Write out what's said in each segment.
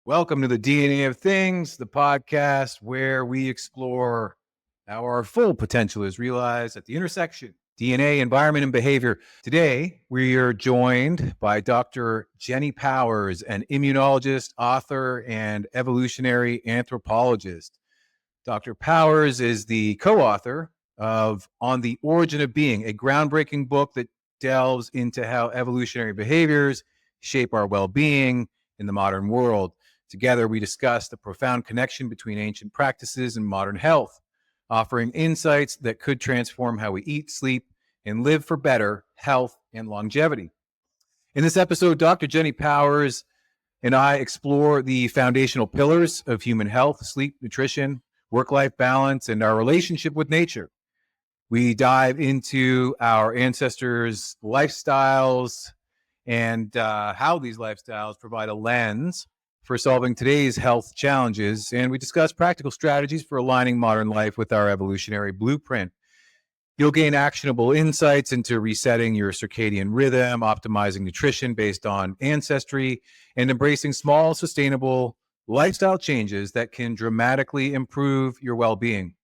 Welcome to the DNA of Things, the podcast where we explore how our full potential is realized at the intersection DNA, environment, and behavior. Today, we are joined by Dr. Jenny Powers, an immunologist, author, and evolutionary anthropologist. Dr. Powers is the co-author of On the Origin of Being, a groundbreaking book that delves into how evolutionary behaviors shape our well-being in the modern world. Together, we discuss the profound connection between ancient practices and modern health, offering insights that could transform how we eat, sleep, and live for better health and longevity. In this episode, Dr. Jenny Powers and I explore the foundational pillars of human health, sleep, nutrition, work-life balance, and our relationship with nature. We dive into our ancestors' lifestyles and how these lifestyles provide a lens for solving today's health challenges. And we discuss practical strategies for aligning modern life with our evolutionary blueprint. You'll gain actionable insights into resetting your circadian rhythm, optimizing nutrition based on ancestry, and embracing small, sustainable lifestyle changes that can dramatically improve your well-being.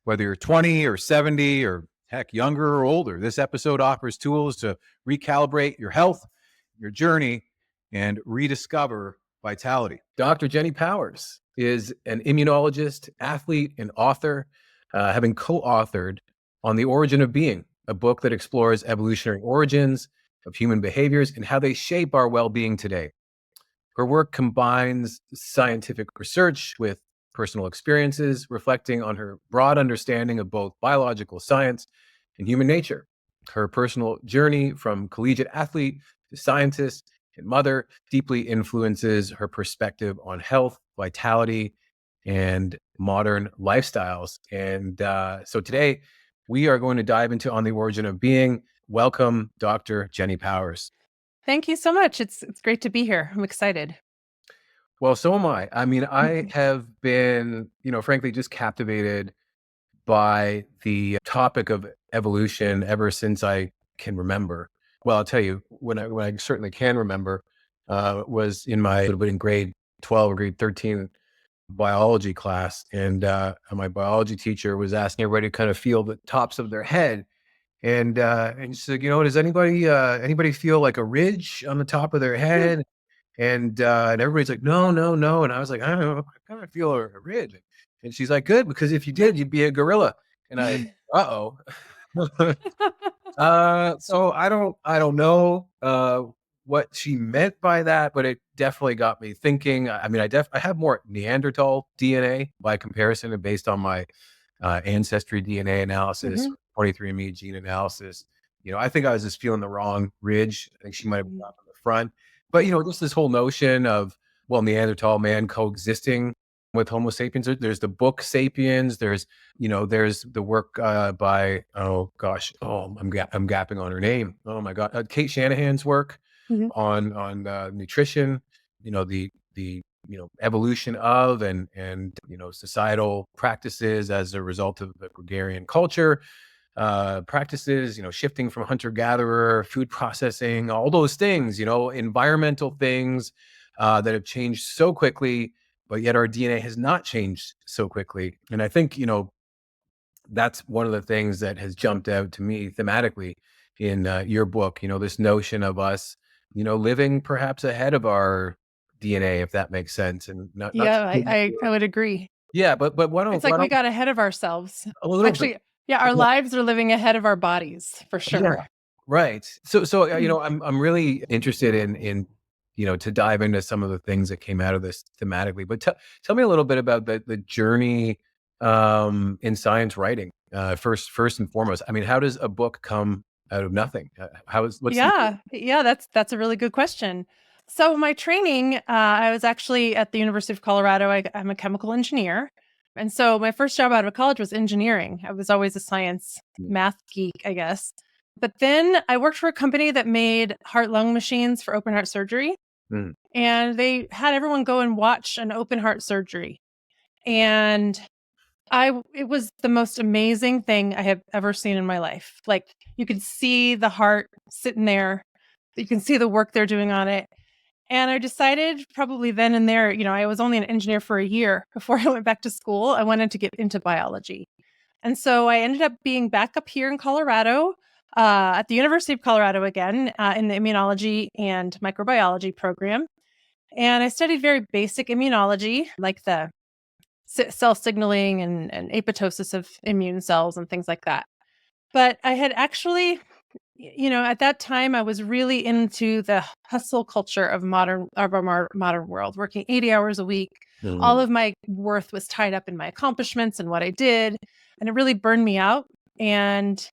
Whether you're 20 or 70 or heck, younger or older, this episode offers tools to recalibrate your health, your journey, and rediscover vitality. Dr. Jenny Powers is an immunologist, athlete, and author, having co-authored On the Origin of Being, a book that explores evolutionary origins of human behaviors and how they shape our well-being today. Her work combines scientific research with personal experiences, reflecting on her broad understanding of both biological science and human nature. Her personal journey from collegiate athlete to scientist and mother deeply influences her perspective on health, vitality, and modern lifestyles. And so today, we are going to dive into On the Origin of Being. Welcome, Dr. Jenny Powers. Thank you so much. It's great to be here. I'm excited. Well, so am I. I mean, I have been, frankly, just captivated by the topic of evolution ever since I can remember. Well, I'll tell you, when I certainly can remember, was in in grade 12 or grade 13 biology class. And my biology teacher was asking everybody to kind of feel the tops of their head. And she said, does anybody feel like a ridge on the top of their head? And everybody's like, no, no, no. And I was like, I don't know, I kind of feel a ridge. And she's like, good, because if you did, you'd be a gorilla. And uh-oh. So I don't know what she meant by that, but it definitely got me thinking. I mean, I have more Neanderthal DNA by comparison, and based on my ancestry DNA analysis, 23andMe gene analysis. I think I was just feeling the wrong ridge. I think she might have been up in the front. But, just this whole notion of, Neanderthal man coexisting with Homo sapiens. There's the book Sapiens. There's the work by, I'm gapping on her name. Oh my God. Kate Shanahan's work on nutrition, the evolution of and societal practices as a result of the gregarian culture. Practices, shifting from hunter-gatherer, food processing, all those things, environmental things that have changed so quickly, but yet our DNA has not changed so quickly. And I think, that's one of the things that has jumped out to me thematically in your book, this notion of us, living perhaps ahead of our DNA, if that makes sense. And not I would agree. Yeah, but It's like we got ahead of ourselves. a little Actually, bit. yeah, our lives are living ahead of our bodies for sure. Yeah, right. So I'm really interested in to dive into some of the things that came out of this thematically. But tell me a little bit about the journey in science writing. First and foremost, I mean, how does a book come out of nothing? That's a really good question. So my training, I was actually at the University of Colorado. I'm a chemical engineer. And so my first job out of college was engineering. I was always a science math geek, I guess. But then I worked for a company that made heart-lung machines for open heart surgery. And they had everyone go and watch an open heart surgery. And it was the most amazing thing I have ever seen in my life. Like, you could see the heart sitting there. You can see the work they're doing on it. And I decided probably then and there, I was only an engineer for a year before I went back to school. I wanted to get into biology. And so I ended up being back up here in Colorado, at the University of Colorado again, in the immunology and microbiology program. And I studied very basic immunology, like the cell signaling and apoptosis of immune cells and things like that. But I had actually, at that time, I was really into the hustle culture of our modern world, working 80 hours a week. All of my worth was tied up in my accomplishments and what I did, and it really burned me out and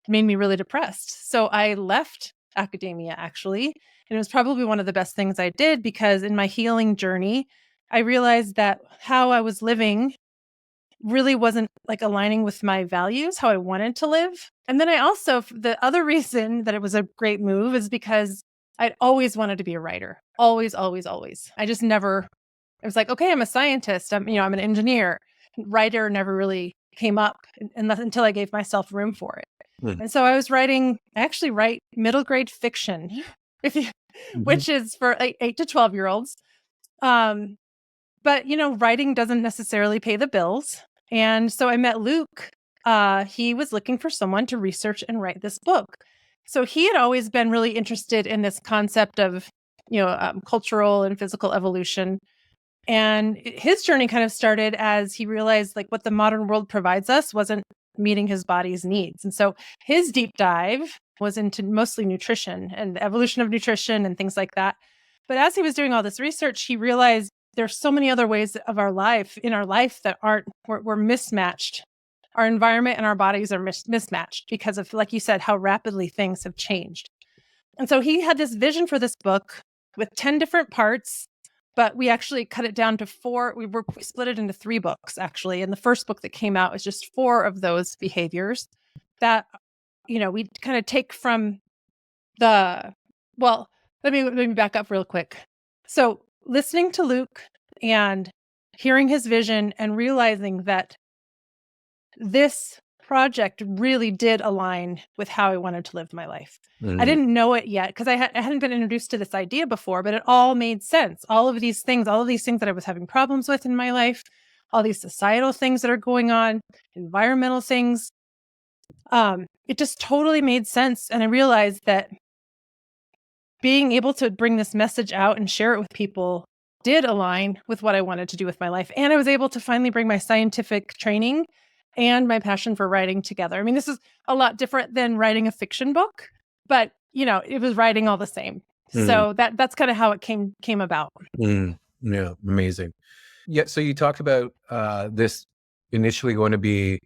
made me really depressed. So I left academia, actually, and it was probably one of the best things I did, because in my healing journey, I realized that how I was living really wasn't like aligning with my values, how I wanted to live. And then the other reason that it was a great move is because I'd always wanted to be a writer. Always, always, always. I just never, it was like, okay, I'm a scientist. I'm an engineer. Writer never really came up until I gave myself room for it. And so I actually write middle grade fiction, if you, which is for 8 to 12-year-olds. But writing doesn't necessarily pay the bills. And so I met Luke. He was looking for someone to research and write this book. So he had always been really interested in this concept of, cultural and physical evolution. And his journey kind of started as he realized like what the modern world provides us wasn't meeting his body's needs. And so his deep dive was into mostly nutrition and the evolution of nutrition and things like that. But as he was doing all this research, he realized there's so many other ways of our life that we're mismatched. Our environment and our bodies are mismatched because of, like you said, how rapidly things have changed. And so he had this vision for this book with 10 different parts, but we actually cut it down to 4. We split it into 3 books, actually. And the first book that came out was just 4 of those behaviors that, we kind of take from well, let me back up real quick. So listening to Luke and hearing his vision and realizing that this project really did align with how I wanted to live my life. I didn't know it yet because I hadn't been introduced to this idea before, but it all made sense. All of these things that I was having problems with in my life, all these societal things that are going on, environmental things, it just totally made sense. And I realized that being able to bring this message out and share it with people did align with what I wanted to do with my life. And I was able to finally bring my scientific training and my passion for writing together. I mean, this is a lot different than writing a fiction book, but it was writing all the same. So that's kind of how it came about. Yeah, amazing. Yeah, so you talked about this initially going to be,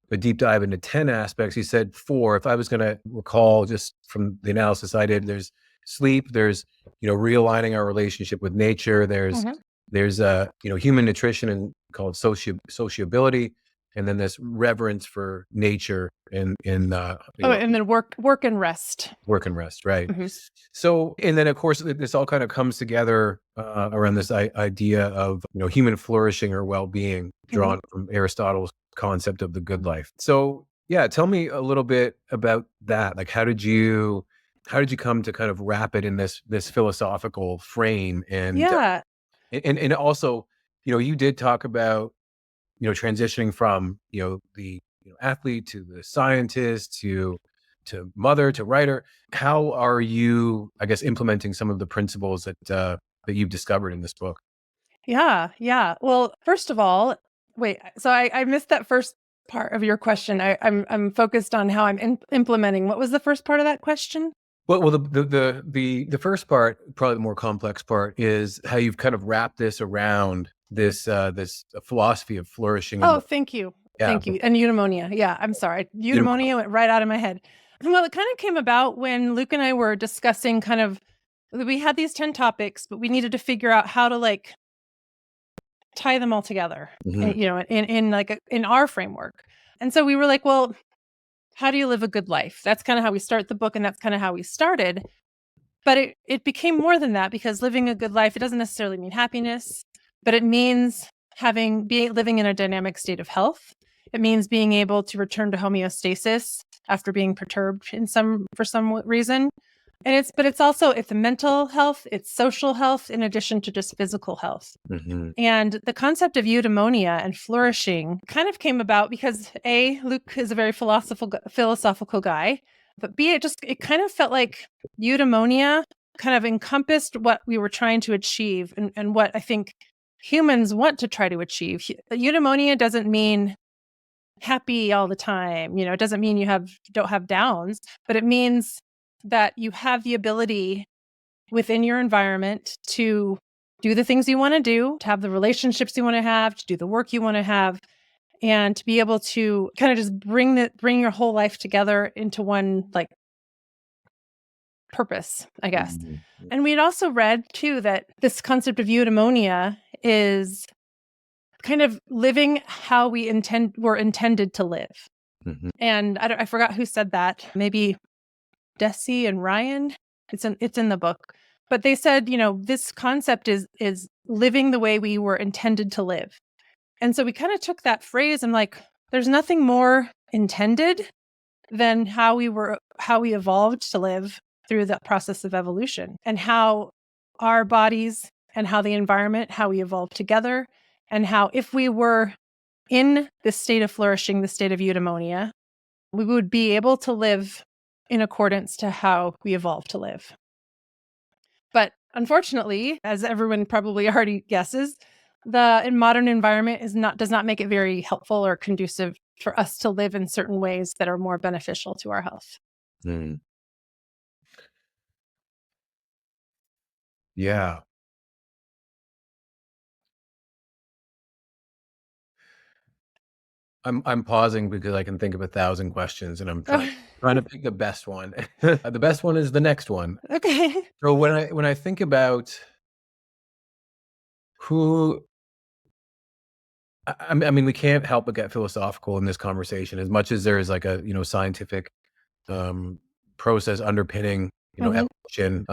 a deep dive into 10 aspects. You said 4. If I was going to recall just from the analysis I did, there's sleep, there's, realigning our relationship with nature, there's human nutrition and called sociability, and then this reverence for nature and and then work and rest. Work and rest, right? So, and then of course, this all kind of comes together around this idea of human flourishing or well-being, drawn from Aristotle's concept of the good life. So, yeah, tell me a little bit about that. Like, how did you come to kind of wrap it in this philosophical frame? And and also, you did talk about transitioning from the athlete to the scientist to mother to writer. How are you, I guess, implementing some of the principles that you've discovered in this book? Yeah. Well, first of all, wait. So I missed that first part of your question. I'm focused on how I'm implementing. What was the first part of that question? Well, the first part, probably the more complex part, is how you've kind of wrapped this around this philosophy of flourishing. Oh, thank you. Yeah. Thank you. And eudaimonia. Yeah, I'm sorry. Eudaimonia went right out of my head. Well, it kind of came about when Luke and I were discussing we had these 10 topics, but we needed to figure out how to tie them all together, in our framework. And so we were like, well, how do you live a good life? That's kind of how we start the book, and that's kind of how we started. But it became more than that, because living a good life, it doesn't necessarily mean happiness, but it means living in a dynamic state of health. It means being able to return to homeostasis after being perturbed for some reason. And it's mental health, it's social health, in addition to just physical health. Mm-hmm. And the concept of eudaimonia and flourishing kind of came about because A, Luke is a very philosophical guy, but B, it kind of felt like eudaimonia kind of encompassed what we were trying to achieve and what I think humans want to try to achieve. Eudaimonia doesn't mean happy all the time. It doesn't mean you don't have downs, but it means that you have the ability within your environment to do the things you want to have the relationships you want to do the work you want to have, and to be able to kind of just bring your whole life together into one like purpose, I guess. Mm-hmm. And we'd also read too that this concept of eudaimonia is kind of living how we're intended to live. Mm-hmm. And I forgot who said that. Maybe Deci and Ryan. It's in the book. But they said, this concept is living the way we were intended to live. And so we kind of took that phrase and like, there's nothing more intended than how we evolved to live through the process of evolution, and how our bodies and how the environment, how we evolved together, and how if we were in this state of flourishing, the state of eudaimonia, we would be able to live in accordance to how we evolved to live. But unfortunately, as everyone probably already guesses, the modern environment does not make it very helpful or conducive for us to live in certain ways that are more beneficial to our health. Mm. Yeah. I'm pausing because I can think of 1,000 questions, and I'm trying to pick the best one. The best one is the next one. Okay. So when I think about who, I mean, we can't help but get philosophical in this conversation, as much as there is like a scientific process underpinning Mhm. evolution.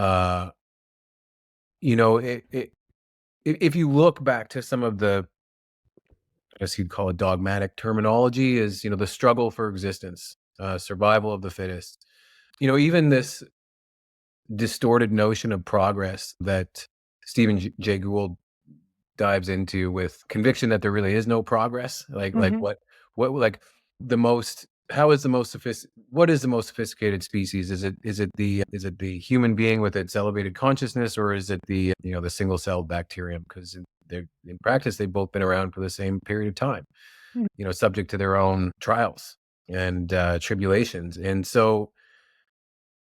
If you look back to some of the, I guess you'd call it dogmatic terminology, is the struggle for existence, survival of the fittest. Even this distorted notion of progress that Stephen Jay Gould dives into with conviction that there really is no progress. Like Mhm. what like the most how is the most what is the most sophisticated species? Is it the human being with its elevated consciousness, or is it the single celled bacterium? Because in practice they've both been around for the same period of time, Mm. subject to their own trials and tribulations. And so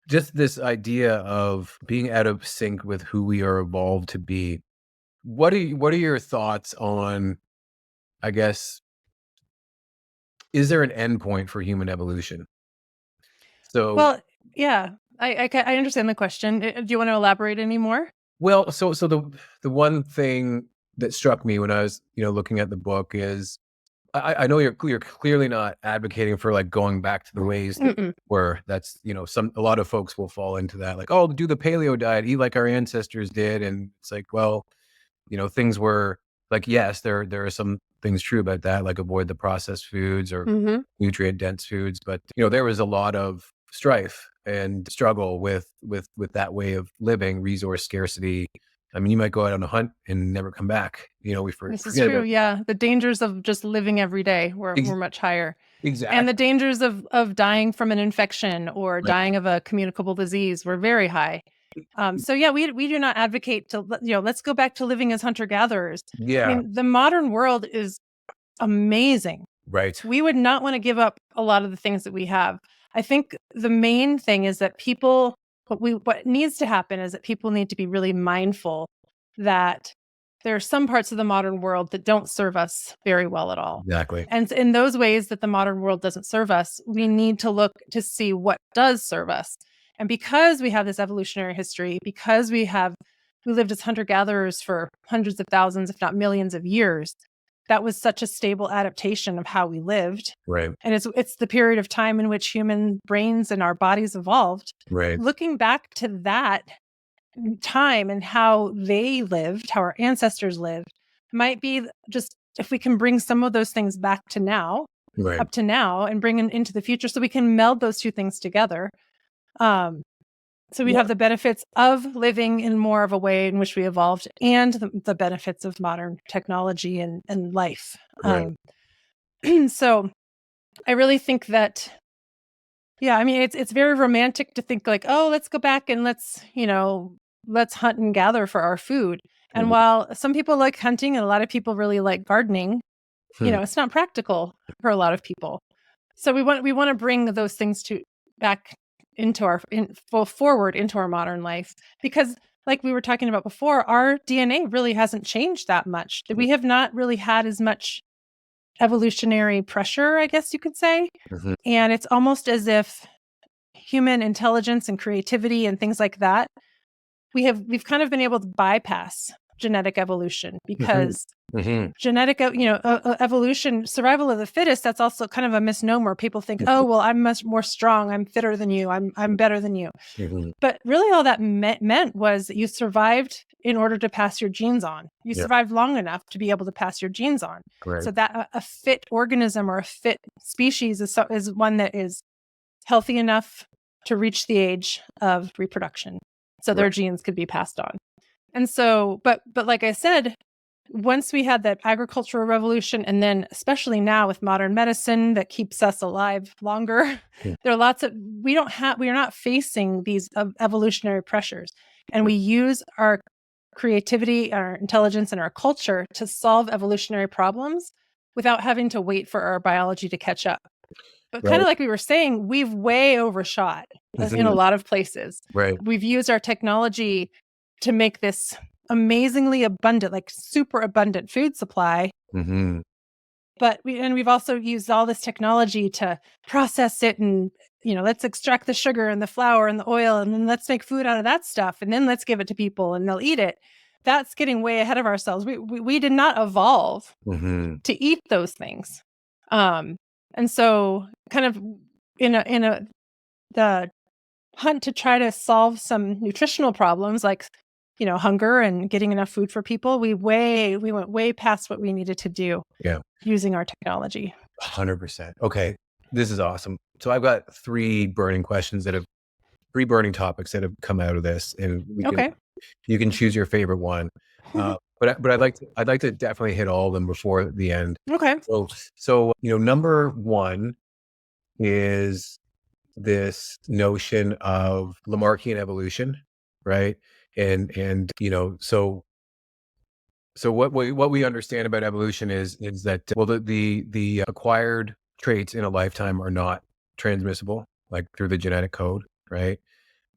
just this idea of being out of sync with who we are evolved to be. What are your thoughts on, I guess, is there an endpoint for human evolution? So, Well, yeah, I understand the question. Do you want to elaborate any more? so the one thing that struck me when I was, looking at the book is I know you're clearly not advocating for like going back to the ways that Mm-mm. were. That's a lot of folks will fall into that, like, oh, do the paleo diet, eat like our ancestors did, and it's like, well, things were like, yes, there are some things true about that, like avoid the processed foods or Mhm. nutrient dense foods, but there was a lot of strife and struggle with that way of living, resource scarcity. I mean, you might go out on a hunt and never come back. We This is forget true. about Yeah, the dangers of just living every day were much higher. And the exactly dangers of dying from an infection or right. dying of a communicable disease were very high. So yeah, we do not advocate to let's go back to living as hunter gatherers. I Yeah, mean, the modern world is amazing. right, We would not want to give up a lot of the things that we have. I think the main thing is that what needs to happen is that people need to be really mindful that there are some parts of the modern world that don't serve us very well at all. exactly, And in those ways that the modern world doesn't serve us, we need to look to see what does serve us. And because we have this evolutionary history, because we lived as hunter gatherers for hundreds of thousands, if not millions of years, that was such a stable adaptation of how we lived. right, And it's the period of time in which human brains and our bodies evolved. right, Looking back to that time and how they lived, how our ancestors lived, might be just if we can bring some of those things back to now, right. up to now, and bring them into the future so we can meld those two things together. Um, So we'd have the benefits of living in more of a way in which we evolved, and the benefits of modern technology and life. Right. So I really think that, yeah, I mean, it's very romantic to think like, oh, let's go back and let's hunt and gather for our food. And Mhm. while some people like hunting and a lot of people really like gardening, Hmm. it's not practical for a lot of people. So we want to bring those things back into forward into our modern life, because like we were talking about before, our DNA really hasn't changed that much. We have not really had as much evolutionary pressure, I guess you could say. Mhm. And it's almost as if human intelligence and creativity and things like that, we've kind of been able to bypass genetic evolution, because Mhm. genetic, evolution, survival of the fittest, that's also kind of a misnomer. People think, oh, well, I'm much more strong, I'm fitter than you, I'm better than you. Mhm. But really all that meant was that you survived in order to pass your genes on. You Yeah. survived long enough to be able to pass your genes on. Right. So that a fit organism or a fit species is one that is healthy enough to reach the age of reproduction, so their Right. genes could be passed on. And so, but like I said, once we had that agricultural revolution, and then especially now with modern medicine that keeps us alive longer, Yeah. there are lots of, we are not facing these evolutionary pressures. And we use our creativity, our intelligence, and our culture to solve evolutionary problems without having to wait for our biology to catch up. But kind Right. of like we were saying, we've way overshot in a Mhm. lot of places. Right. We've used our technology to make this amazingly abundant, like super abundant food supply. Mhm. But we've also used all this technology to process it, and let's extract the sugar and the flour and the oil, and then let's make food out of that stuff, and then let's give it to people and they'll eat it. That's getting way ahead of ourselves. We did not evolve Mhm. to eat those things. And so kind of in the hunt to try to solve some nutritional problems, like hunger and getting enough food for people, we went way past what we needed to do. Yeah. Using our technology. 100%. Okay. This is awesome. So I've got three burning topics that have come out of this, and you can choose your favorite one. But I'd like to definitely hit all of them before the end. Okay. So number one is this notion of Lamarckian evolution, right? And so what we understand about evolution is that, well, the acquired traits in a lifetime are not transmissible, like through the genetic code, right?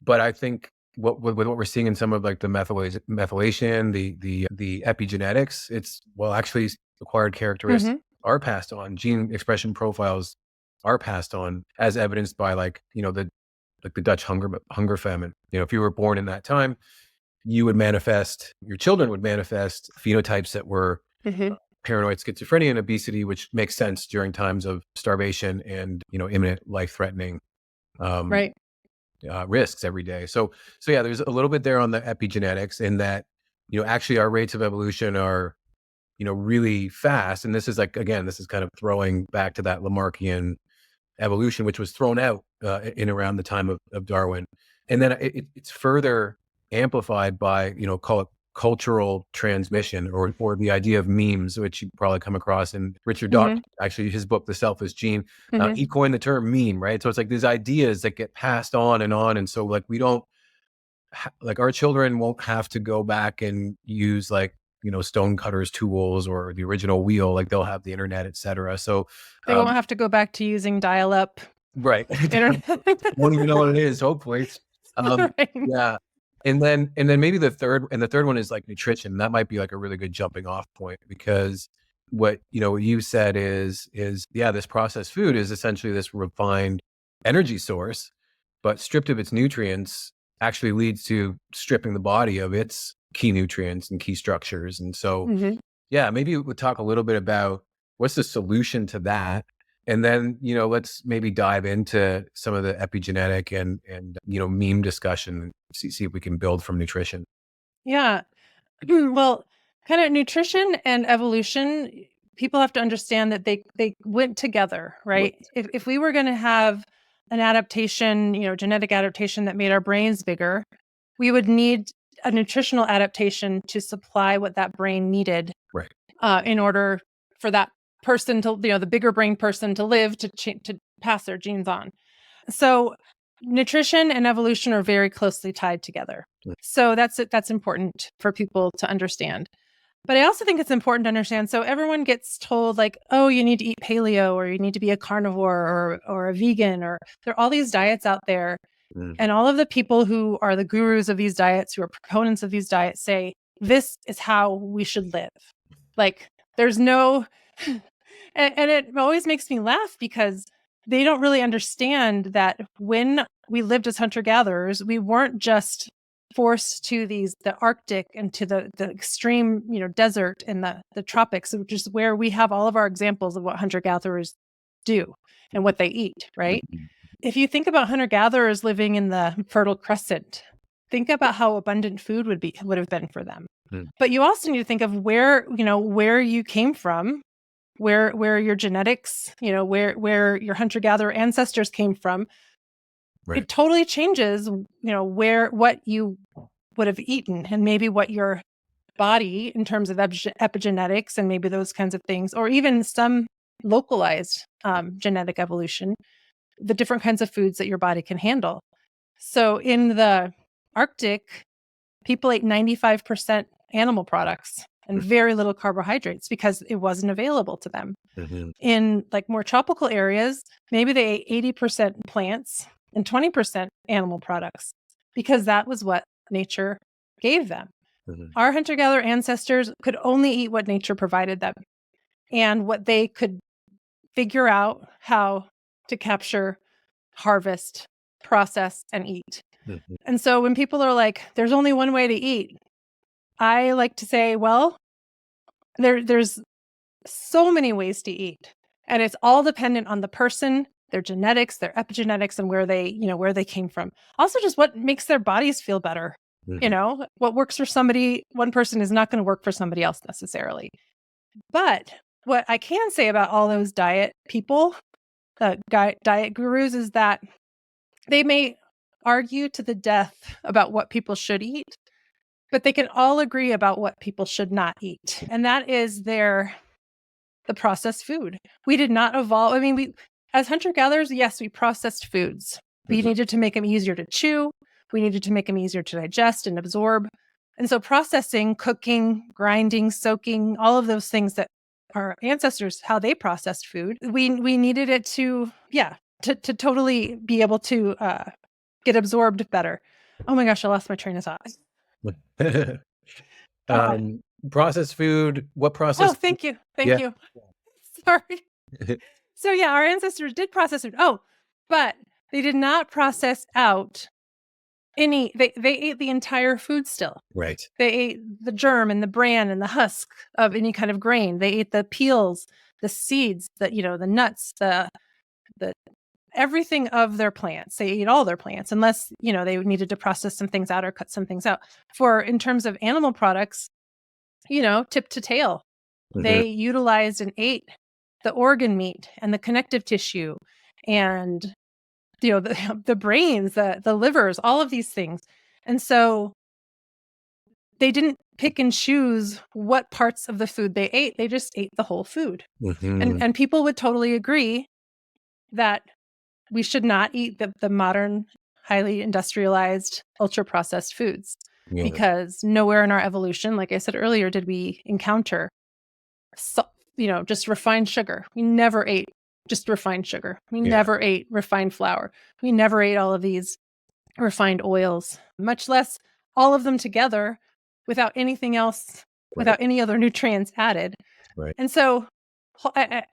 But I think what we're seeing in some of like the methylation, the epigenetics, it's, well, actually acquired characteristics are passed on. Gene expression profiles are passed on, as evidenced by the Dutch hunger famine. If you were born in that time, your children would manifest phenotypes that were paranoid schizophrenia and obesity, which makes sense during times of starvation and imminent life-threatening Right. risks every day. So yeah, there's a little bit there on the epigenetics, in that actually our rates of evolution are really fast. And this is kind of throwing back to that Lamarckian evolution, which was thrown out in around the time of Darwin. And then it's further amplified by, call it cultural transmission, or the idea of memes, which you probably come across in Richard Dawkins, actually, his book, The Selfish Gene. He coined the term meme, right? So it's like these ideas that get passed on. And so like we don't, like our children won't have to go back and use stonecutters tools or the original wheel. Like they'll have the internet, etc. So They won't have to go back to using dial-up right. internet. Won't even know what it is, hopefully. Right. Yeah. And then maybe the third one is like nutrition. That might be like a really good jumping off point, because what you said is this processed food is essentially this refined energy source, but stripped of its nutrients actually leads to stripping the body of its key nutrients and key structures. And so yeah, maybe we would talk a little bit about what's the solution to that. And then, let's maybe dive into some of the epigenetic and meme discussion, and see if we can build from nutrition. Yeah. Well, kind of nutrition and evolution, people have to understand that they went together, right? If we were going to have an adaptation, genetic adaptation that made our brains bigger, we would need a nutritional adaptation to supply what that brain needed, Right. In order for that person to, the bigger brain person to live, to pass their genes on. So nutrition and evolution are very closely tied together. So that's important for people to understand. But I also think it's important to understand. So everyone gets told like, oh, you need to eat paleo, or you need to be a carnivore, or a vegan, or there are all these diets out there. And all of the people who are the gurus of these diets, who are proponents of these diets, say, this is how we should live. Like there's no, and it always makes me laugh because they don't really understand that when we lived as hunter-gatherers, we weren't just forced to the Arctic and to the extreme, desert and the tropics, which is where we have all of our examples of what hunter-gatherers do and what they eat, right? If you think about hunter-gatherers living in the Fertile Crescent, think about how abundant food would have been for them. But you also need to think of where you came from, where your genetics, where your hunter-gatherer ancestors came from. Right. It totally changes, what you would have eaten, and maybe what your body, in terms of epigenetics and maybe those kinds of things, or even some localized genetic evolution, the different kinds of foods that your body can handle. So in the Arctic, people ate 95% animal products and very little carbohydrates because it wasn't available to them. In like more tropical areas, maybe they ate 80% plants and 20% animal products because that was what nature gave them. Our hunter-gatherer ancestors could only eat what nature provided them and what they could figure out how to capture, harvest, process, and eat. And so when people are like, there's only one way to eat, I like to say, well, there's so many ways to eat, and it's all dependent on the person, their genetics, their epigenetics, and where they came from. Also, just what makes their bodies feel better. What works for somebody, one person is not going to work for somebody else necessarily. But what I can say about all those diet people, diet gurus, is that they may argue to the death about what people should eat, but they can all agree about what people should not eat. And that is the processed food. We did not evolve. I mean, we, as hunter-gatherers, yes, we processed foods. We needed to make them easier to chew. We needed to make them easier to digest and absorb. And so processing, cooking, grinding, soaking, all of those things that our ancestors, how they processed food, we needed it to totally be able to get absorbed better. Oh my gosh, I lost my train of thought. Processed food. What processed? Oh, thank you. Thank you. Sorry. So yeah, our ancestors did process food. Oh, but they did not process out they ate the entire food still. Right. They ate the germ and the bran and the husk of any kind of grain. They ate the peels, the seeds, the nuts, the everything of their plants. They ate all their plants, unless, they needed to process some things out or cut some things out. In terms of animal products, tip to tail, they utilized and ate the organ meat and the connective tissue and, the brains, the livers, all of these things. And so they didn't pick and choose what parts of the food they ate. They just ate the whole food. And people would totally agree that we should not eat the modern, highly industrialized, ultra-processed foods, because nowhere in our evolution, like I said earlier, did we encounter, just refined sugar. We never ate just refined sugar. We never ate refined flour. We never ate all of these refined oils, much less all of them together without anything else, without any other nutrients added. Right. And so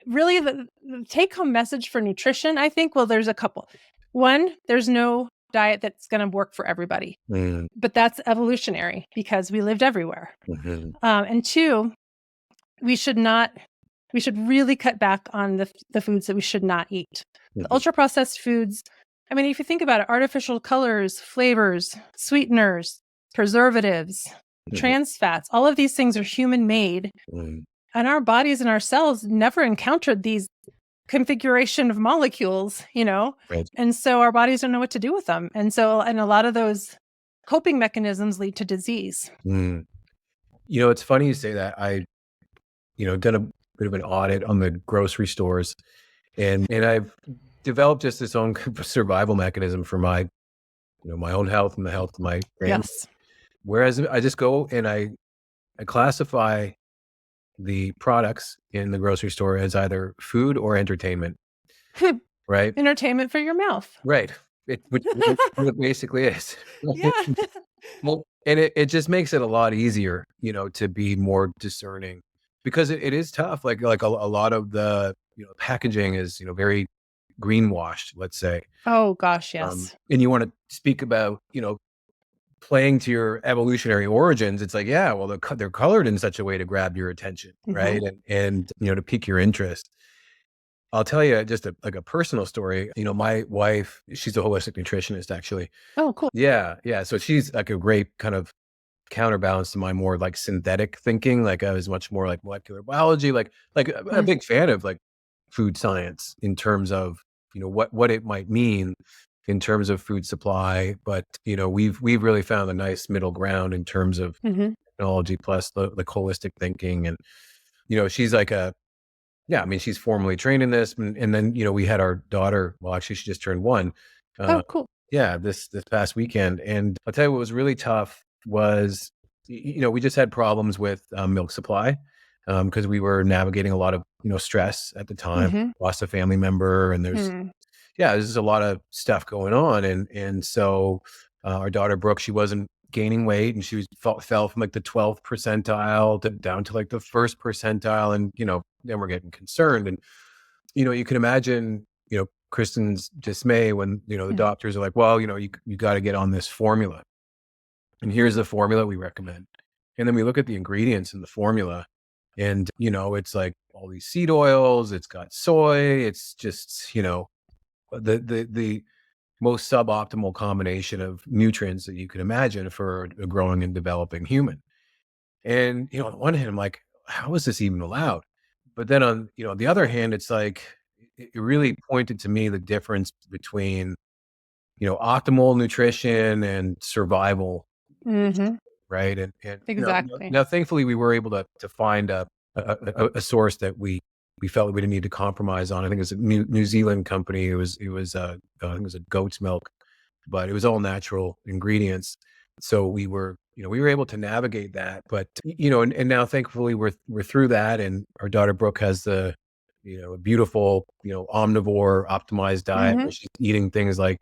really the take-home message for nutrition, I think, well, there's a couple. One, there's no diet that's going to work for everybody, but that's evolutionary because we lived everywhere. And two, we should really cut back on the foods that we should not eat. The ultra-processed foods, I mean, if you think about it, artificial colors, flavors, sweeteners, preservatives, trans fats, all of these things are human-made. And our bodies and our cells never encountered these configuration of molecules, Right. and so our bodies don't know what to do with them. And a lot of those coping mechanisms lead to disease. Mm. It's funny you say that. I, done a bit of an audit on the grocery stores, and I've developed just this own survival mechanism for my, my own health and the health of my family. Yes. Whereas I just go and I classify the products in the grocery store as either food or entertainment, right? Entertainment for your mouth. Right. Which what it basically is. Yeah. Well, and it just makes it a lot easier, to be more discerning, because it is tough. Like a lot of the, packaging is, very greenwashed, let's say. Oh gosh, yes. And you want to speak about, playing to your evolutionary origins. It's like, yeah, well, they're colored in such a way to grab your attention, right? And to pique your interest. I'll tell you just like a personal story. My wife, she's a holistic nutritionist, actually. Oh, cool. Yeah, yeah. So she's like a great kind of counterbalance to my more like synthetic thinking. Like I was much more like molecular biology, like a big fan of like food science in terms of what it might mean in terms of food supply. But we've really found a nice middle ground in terms of Mhm. technology plus the holistic thinking. And she's like yeah, I mean, she's formally trained in this, and then we had our daughter. Well, actually, she just turned 1. Oh, cool. Yeah, this past weekend, and I'll tell you what was really tough was, we just had problems with milk supply, because we were navigating a lot of stress at the time, Mhm. lost a family member, and there's just a lot of stuff going on, and so our daughter Brooke, she wasn't gaining weight, and fell from like the 12th percentile down to like the first percentile, and then we're getting concerned, and you can imagine Kristen's dismay when the Mm. doctors are like, well, you got to get on this formula, and here's the formula we recommend, and then we look at the ingredients in the formula, and it's like all these seed oils, it's got soy, it's just the most suboptimal combination of nutrients that you could imagine for a growing and developing human. And, on one hand, I'm like, how is this even allowed? But then on, the other hand, it's like, it really pointed to me the difference between, optimal nutrition and survival, Mhm. right? And Exactly. now thankfully we were able to find a source that we felt we didn't need to compromise on. I think it was a New Zealand company. I think it was a goat's milk, but it was all natural ingredients. So we were able to navigate that. But and now thankfully we're through that, and our daughter Brooke has the a beautiful omnivore optimized diet Mhm. where she's eating things like,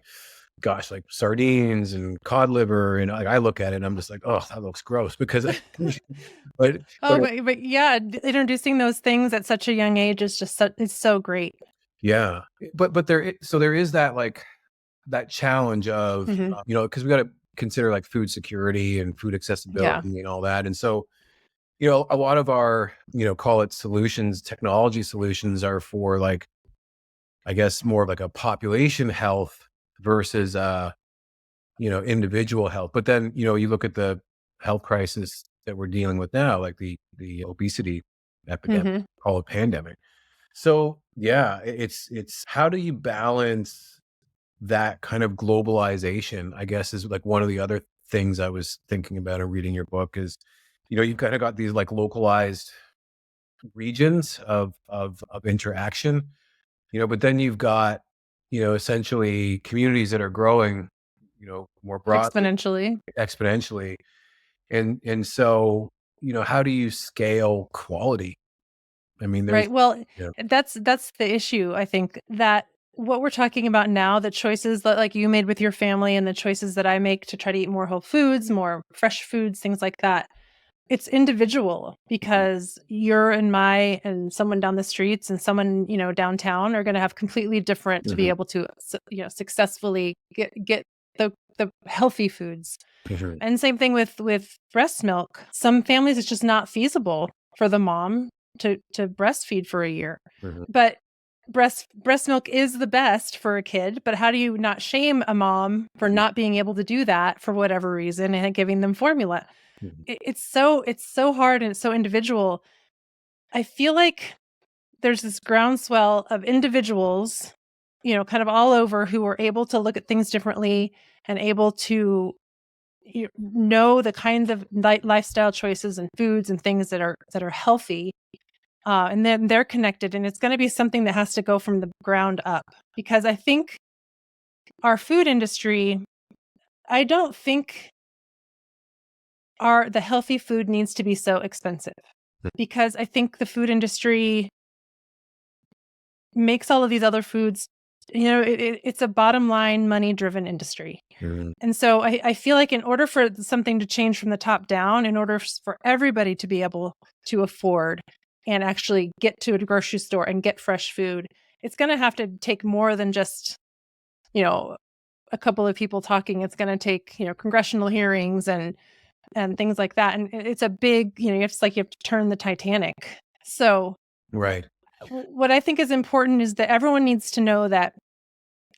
gosh, like sardines and cod liver, and I look at it and I'm just like, oh, that looks gross, because but Oh, but yeah, introducing those things at such a young age is just it's so great. yeah, but there is that, like, that challenge of, Mhm. because we got to consider like food security and food Yeah. accessibility and all that. And so, a lot of our, call it solutions, technology solutions are for like, I guess more of like a population health versus, individual health. But then, you look at the health crisis that we're dealing with now, like the obesity epidemic, Mhm. call it pandemic. So yeah, it's how do you balance that kind of globalization, I guess, is like one of the other things I was thinking about in reading your book is, you've kind of got these like localized regions of interaction, but then you've got, essentially communities that are growing, more broadly, Exponentially. exponentially. And so, how do you scale quality? I mean, there's Right. Well, yeah. that's the issue, I think, that what we're talking about now, the choices that like you made with your family and the choices that I make to try to eat more whole foods, more fresh foods, things like that. It's individual Mhm, because you're and my and someone down the streets and someone, downtown are going to have completely different to be mhm, able to, successfully get the healthy foods. mhm, And same thing with breast milk. Some families it's just not feasible for the mom to breastfeed for a year. mhm, But breast milk is the best for a kid, but how do you not shame a mom for not being able to do that for whatever reason and giving them formula? mhm, It's so hard and it's so individual. I feel like there's this groundswell of individuals, kind of all over, who are able to look at things differently and able to know the kinds of lifestyle choices and foods and things that are healthy. And then they're connected, and it's going to be something that has to go from the ground up, because I think our food industry, I don't think the healthy food needs to be so expensive, because I think the food industry makes all of these other foods, it's a bottom line, money driven industry. And so I feel like in order for something to change from the top down, in order for everybody to be able to afford and actually get to a grocery store and get fresh food, it's going to have to take more than just, a couple of people talking. It's going to take, congressional hearings and things like that. And it's a big, it's like you have to turn the Titanic. So Right. what I think is important is that everyone needs to know that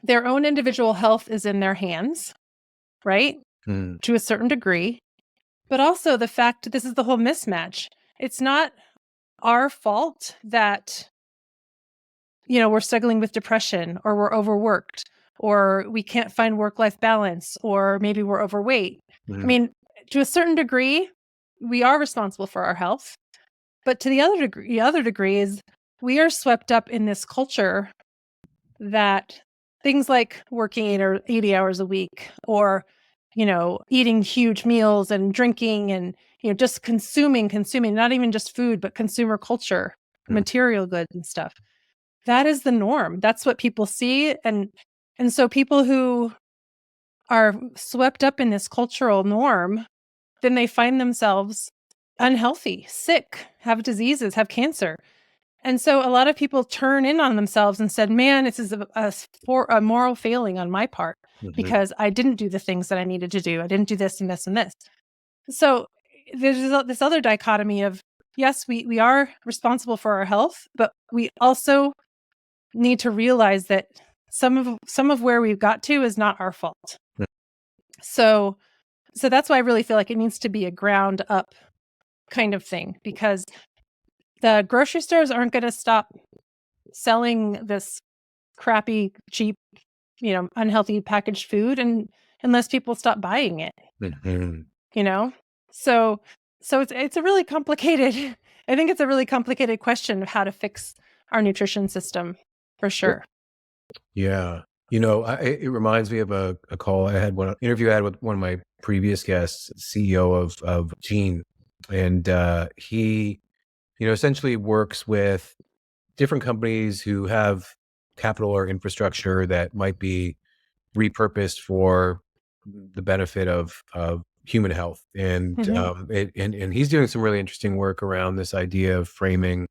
their own individual health is in their hands, right? To a certain degree. But also the fact, this is the whole mismatch. It's not our fault that, we're struggling with depression, or we're overworked, or we can't find work-life balance, or maybe we're overweight. I mean, to a certain degree, we are responsible for our health. But to the other degree is we are swept up in this culture that things like working 80 hours a week, or, eating huge meals and drinking and, just consuming, not even just food, but consumer culture, material goods and stuff. That is the norm. That's what people see. And so people who are swept up in this cultural norm, then they find themselves unhealthy, sick, have diseases, have cancer. And so a lot of people turn in on themselves and said, man, this is a moral failing on my part, because I didn't do the things that I needed to do. I didn't do this and this and this. So there's this other dichotomy of, yes, we are responsible for our health, but we also need to realize that some of where we've got to is not our fault. So that's why I really feel like it needs to be a ground up kind of thing, because the grocery stores aren't going to stop selling this crappy, cheap, unhealthy packaged food, and unless people stop buying it. So it's a really complicated, I think it's a really complicated question of how to fix our nutrition system, for sure. Yeah. It reminds me of a call I had, interview I had with one of my previous guests, CEO of Gene. And he, essentially works with different companies who have capital or infrastructure that might be repurposed for the benefit of human health. And and he's doing some really interesting work around this idea of framing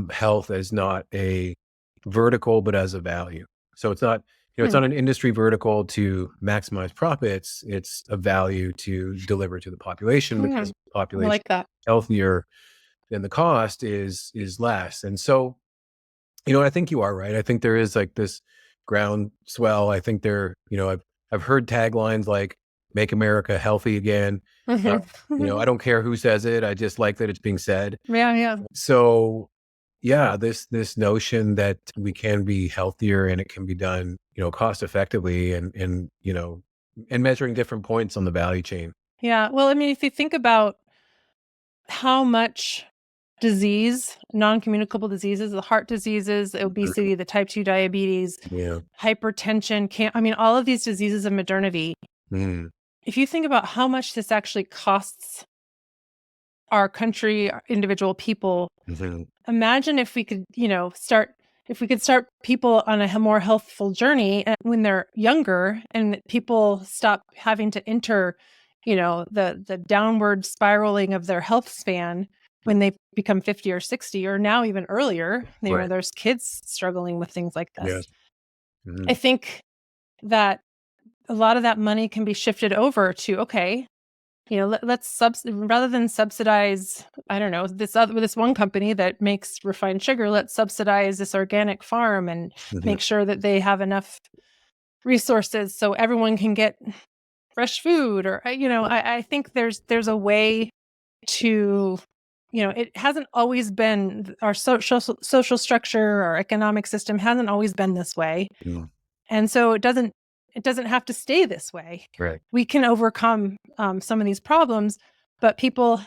health as not a vertical, but as a value. So it's not, it's not an industry vertical to maximize profits. It's a value to deliver to the population, because the I population like that. healthier, then the cost is less. And so, I think you are right. I think there is like this groundswell. I think I've heard taglines like "Make America Healthy Again." I don't care who says it. I just like that it's being said. Yeah. So yeah, this notion that we can be healthier and it can be done, cost effectively, and and measuring different points on the value chain. Yeah. Well, I mean, if you think about how much disease, non-communicable diseases, the heart diseases, the obesity, the type 2 diabetes, hypertension, all of these diseases of modernity. If you think about how much this actually costs our country, our individual people, imagine if we could, start people on a more healthful journey when they're younger, and people stop having to enter, the downward spiraling of their health span when they become 50 or 60, or now even earlier. There's kids struggling with things like this. I think that a lot of that money can be shifted over to, okay, let's rather than subsidize, I don't know, this one company that makes refined sugar, let's subsidize this organic farm and make sure that they have enough resources so everyone can get fresh food. Or I think there's a way to it hasn't always been our social structure, our economic system hasn't always been this way. Yeah. And so it doesn't have to stay this way. Right. We can overcome some of these problems, but people,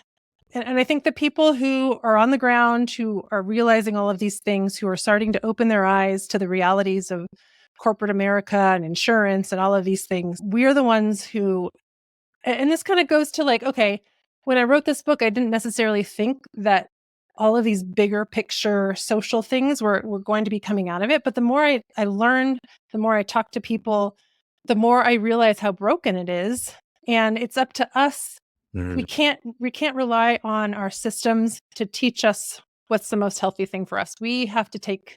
and I think the people who are on the ground, who are realizing all of these things, who are starting to open their eyes to the realities of corporate America and insurance and all of these things, we're the ones who, and this kind of goes to like, okay, when I wrote this book, I didn't necessarily think that all of these bigger picture social things were going to be coming out of it. But the more I learned, the more I talked to people, the more I realized how broken it is. And it's up to us. Mhm. We can't rely on our systems to teach us what's the most healthy thing for us. We have to take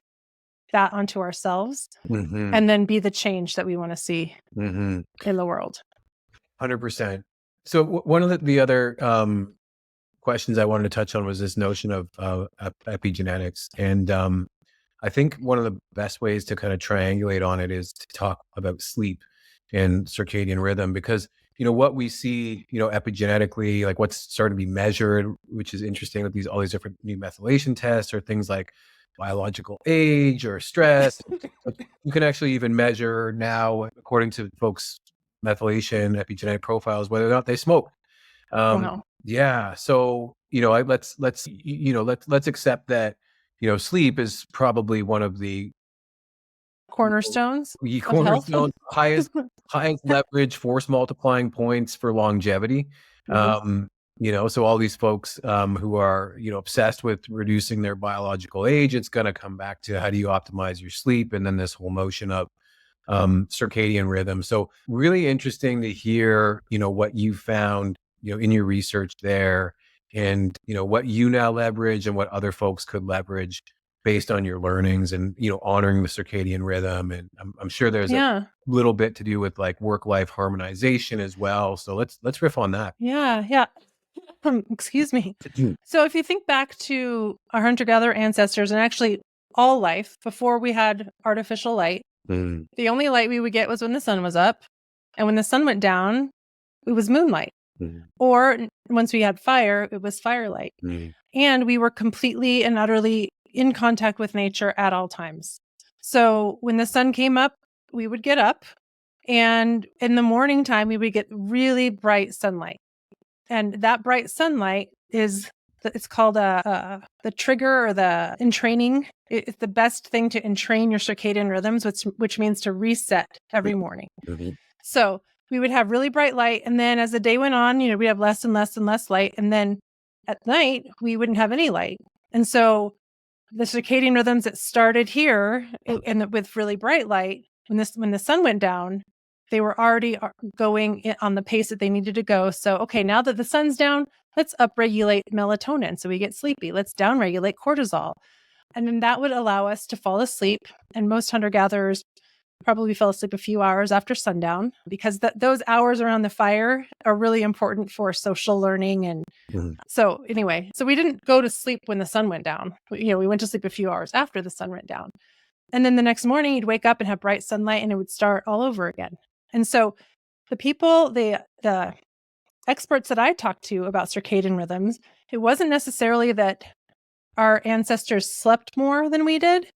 that onto ourselves Mhm. and then be the change that we want to see Mhm. in the world. 100%. So one of the other questions I wanted to touch on was this notion of epigenetics. And I think one of the best ways to kind of triangulate on it is to talk about sleep and circadian rhythm, because, what we see, epigenetically, like what's starting to be measured, which is interesting with all these different new methylation tests or things like biological age or stress. But you can actually even measure now, according to folks' methylation epigenetic profiles, whether or not they smoke. Wow. Yeah. So, let's accept that, sleep is probably one of the Cornerstones of health. cornerstone, highest leverage force multiplying points for longevity. Mhm. So all these folks who are, obsessed with reducing their biological age, it's going to come back to how do you optimize your sleep, and then this whole motion of circadian rhythm. So really interesting to hear, what you found, in your research there, and, what you now leverage and what other folks could leverage based on your learnings, and, honoring the circadian rhythm. And I'm sure there's a Yeah. little bit to do with like work-life harmonization as well. So let's riff on that. Yeah. Yeah. Excuse me. So if you think back to our hunter-gatherer ancestors and actually all life before we had artificial light, Mm, the only light we would get was when the sun was up. And when the sun went down, it was moonlight. mm, Or once we had fire, it was firelight. mm, And we were completely and utterly in contact with nature at all times. So when the sun came up, we would get up. And in the morning time, we would get really bright sunlight. And that bright sunlight is, it's called the trigger or the entraining. It's the best thing to entrain your circadian rhythms, which means to reset every morning. mhm, So we would have really bright light. And then as the day went on, we'd have less and less and less light. And then at night, we wouldn't have any light. And so the circadian rhythms that started here and with really bright light, when the sun went down, they were already going on the pace that they needed to go. So, okay, now that the sun's down, let's upregulate melatonin so we get sleepy. Let's downregulate cortisol. And then that would allow us to fall asleep. And most hunter-gatherers probably fell asleep a few hours after sundown, because those hours around the fire are really important for social learning. And mhm, so anyway, so we didn't go to sleep when the sun went down. We went to sleep a few hours after the sun went down. And then the next morning you'd wake up and have bright sunlight and it would start all over again. And so the experts that I talked to about circadian rhythms, it wasn't necessarily that our ancestors slept more than we did.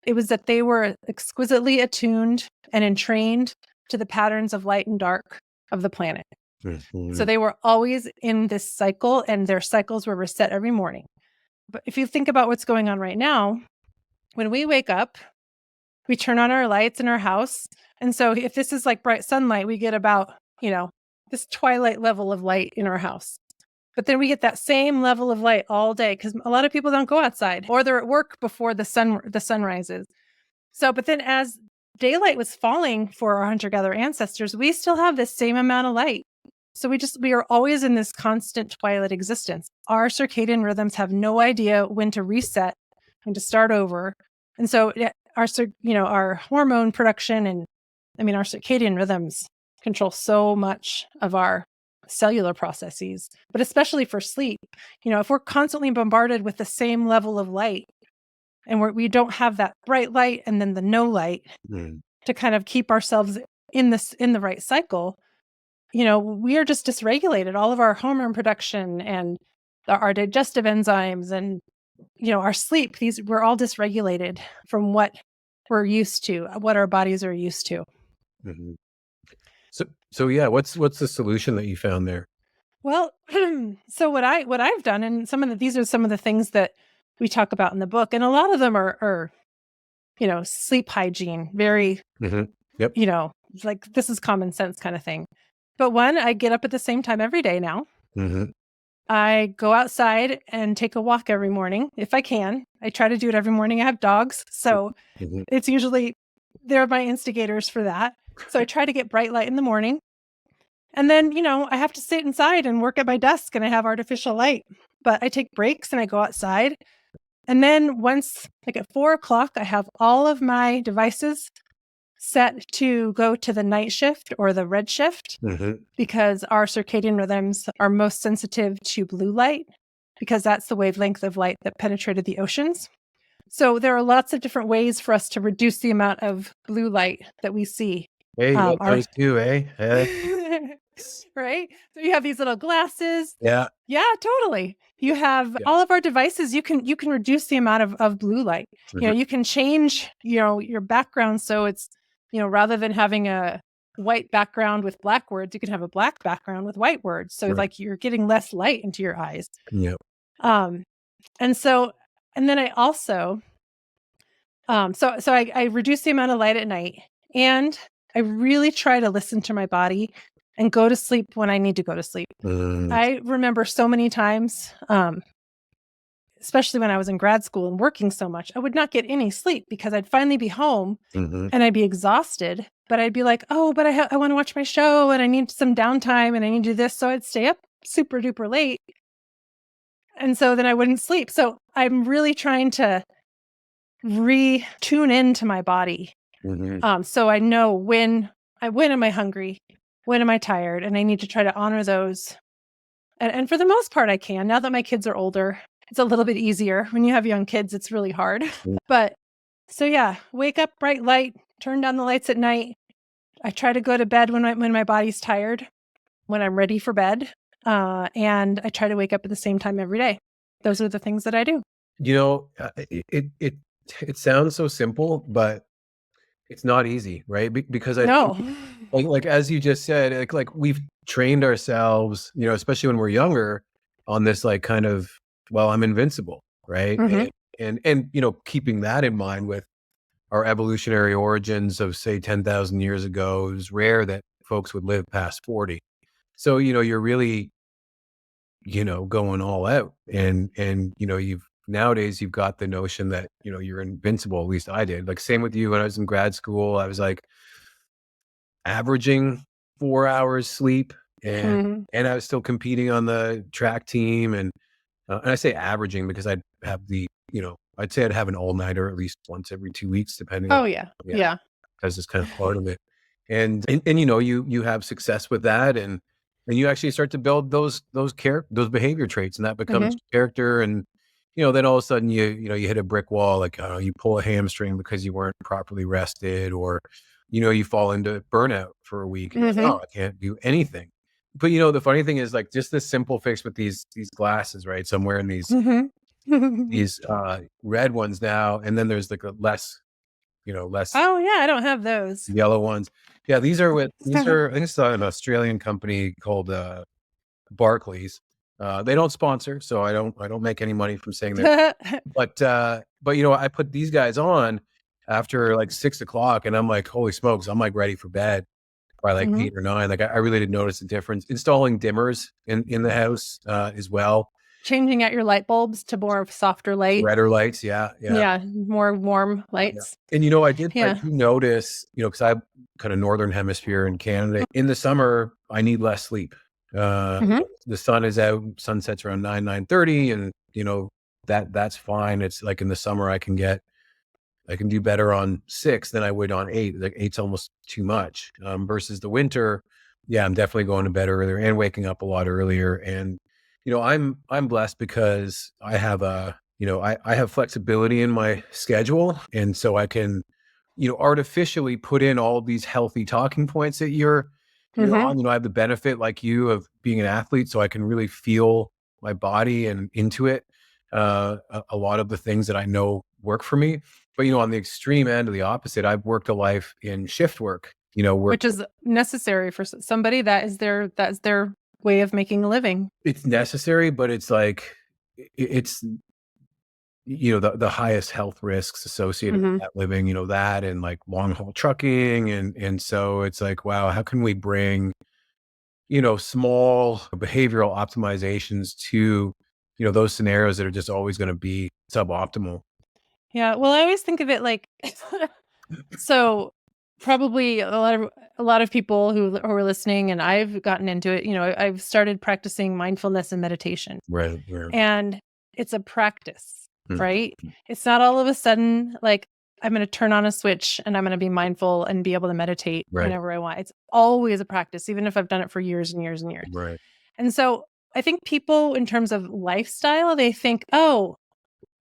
It was that they were exquisitely attuned and entrained to the patterns of light and dark of the planet. mhm, So they were always in this cycle, and their cycles were reset every morning. But if you think about what's going on right now, when we wake up, we turn on our lights in our house. And so if this is like bright sunlight, we get about, this twilight level of light in our house. But then we get that same level of light all day because a lot of people don't go outside, or they're at work before the sun rises. So, but then as daylight was falling for our hunter-gatherer ancestors, we still have this same amount of light. So we are always in this constant twilight existence. Our circadian rhythms have no idea when to reset and to start over. And so our hormone production and our circadian rhythms control so much of our cellular processes, but especially for sleep. If we're constantly bombarded with the same level of light and we don't have that bright light and then the no light mhm. to kind of keep ourselves in the right cycle, we are just dysregulated. All of our hormone production and our digestive enzymes and, our sleep. We're all dysregulated from what we're used to, what our bodies are used to. Mhm. So yeah, what's the solution that you found there? Well, so what I've done, and these are some of the things that we talk about in the book, and a lot of them are sleep hygiene, very, Mhm. Yep. like this is common sense kind of thing. But one, I get up at the same time every day now. Mhm. I go outside and take a walk every morning if I can. I try to do it every morning. I have dogs, so Mhm. it's usually they're my instigators for that. So I try to get bright light in the morning. And then, I have to sit inside and work at my desk and I have artificial light. But I take breaks and I go outside. And then once, like at 4 o'clock, I have all of my devices set to go to the night shift or the red shift Mhm. because our circadian rhythms are most sensitive to blue light because that's the wavelength of light that penetrated the oceans. So there are lots of different ways for us to reduce the amount of blue light that we see. Hey, you got Our those too, eh? right? So you have these little glasses. Yeah. Yeah, totally. You have Yeah. all of our devices. You can reduce the amount of blue light. Mhm. You can change, your background so it's, rather than having a white background with black words, you can have a black background with white words. So Right. like you're getting less light into your eyes. Yep. Um and so and then I also I reduce the amount of light at night, and I really try to listen to my body and go to sleep when I need to go to sleep. Mm. I remember so many times, especially when I was in grad school and working so much, I would not get any sleep because I'd finally be home Mhm. and I'd be exhausted, but I'd be like, oh, but I want to watch my show and I need some downtime and I need to do this. So I'd stay up super duper late. And so then I wouldn't sleep. So I'm really trying to tune into my body. Mhm. So I know when am I hungry? When am I tired? And I need to try to honor those. And for the most part, I can. Now that my kids are older, it's a little bit easier. When you have young kids, it's really hard. Mm. But so yeah, wake up bright light, turn down the lights at night. I try to go to bed when my body's tired, when I'm ready for bed. And I try to wake up at the same time every day. Those are the things that I do. It sounds so simple, but it's not easy, right? Because I think, No. like as you just said, like we've trained ourselves, especially when we're younger, on this like kind of, well, I'm invincible, right? Mhm. And keeping that in mind with our evolutionary origins of say 10,000 years ago, it was rare that folks would live past 40. So, you're really, going all out. And nowadays you've got the notion that, you're invincible. At least I did. Like same with you when I was in grad school, I was like averaging 4 hours sleep and Mhm. and I was still competing on the track team. And I say averaging because I'd have I'd say I'd have an all-nighter at least once every 2 weeks, depending on, Oh yeah. yeah, Yeah. that's just kind of part of it. And you have success with that, and you actually start to build those behavior traits, and that becomes Mhm. character. And then all of a sudden you hit a brick wall, like I don't know, you pull a hamstring because you weren't properly rested, or you fall into burnout for a week and you're like, Mhm. oh, I can't do anything. But the funny thing is, like, just this simple fix with these glasses, right? So I'm wearing Mhm. these red ones now, and then there's like a less Oh, yeah, I don't have those. yellow ones. Yeah, these are I think it's an Australian company called Barclays. They don't sponsor, so I don't make any money from saying that. But I put these guys on after like 6 o'clock, and I'm like, holy smokes, I'm like ready for bed by like Mhm. 8 or 9. Like I really did notice a difference. Installing dimmers in the house as well. Changing out your light bulbs to more of softer light. Redder lights, yeah, yeah. Yeah, more warm Yeah. lights. And, I Yeah. do notice, because I'm kind of northern hemisphere in Canada. In the summer, I need less sleep. Mhm. The sun is out, sun sets around 9:30, and, that's fine. It's like in the summer, I can do better on 6 than I would on 8. Like, 8's almost too much, versus the winter. Yeah, I'm definitely going to bed earlier and waking up a lot earlier. And, I'm blessed because I have I have flexibility in my schedule, and so I can, artificially put in all these healthy talking points that you're Mhm. on. I have the benefit like you of being an athlete, so I can really feel my body and into it. A lot of the things that I know work for me. But, on the extreme end of the opposite, I've worked a life in shift work, which is necessary for somebody. That's their way of making a living. It's necessary, but it's like, it's, the highest health risks associated with that living, that and like long haul trucking. And so it's like, wow, how can we bring, small behavioral optimizations to, those scenarios that are just always going to be suboptimal. Yeah. Well, I always think of it like, so probably a lot of people who are listening, and I've gotten into it, I've started practicing mindfulness and meditation. Right. And it's a practice, right? It's not all of a sudden like I'm going to turn on a switch and I'm going to be mindful and be able to meditate whenever I want. It's always a practice, even if I've done it for years and years and years. Right. And so I think people, in terms of lifestyle, they think, oh,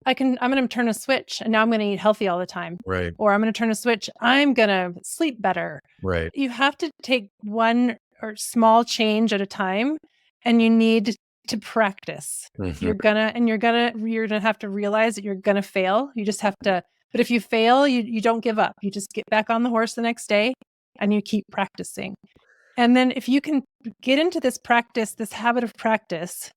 I'm going to turn a switch and now I'm going to eat healthy all the time. Right. Or I'm going to turn a switch, I'm going to sleep better. Right. You have to take one or small change at a time, and you need to practice. You're gonna have to realize that you're gonna fail. You just have to, but if you fail, you don't give up. You just get back on the horse the next day and you keep practicing. And then if you can get into this practice, this habit of practice,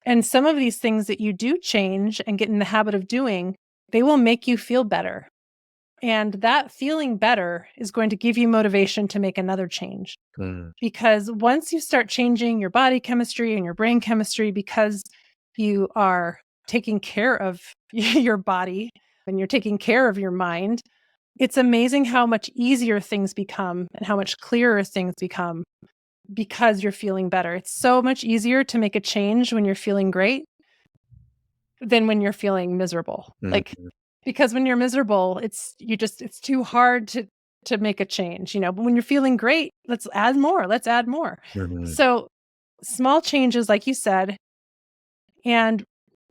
and some of these things that you do change and get in the habit of doing, they will make you feel better. And that feeling better is going to give you motivation to make another change. Because once you start changing your body chemistry and your brain chemistry, because you are taking care of your body and you're taking care of your mind, it's amazing how much easier things become and how much clearer things become because you're feeling better. It's so much easier to make a change when you're feeling great than when you're feeling miserable. Because when you're miserable, it's too hard to make a change, but when you're feeling great, let's add more. So small changes, like you said, and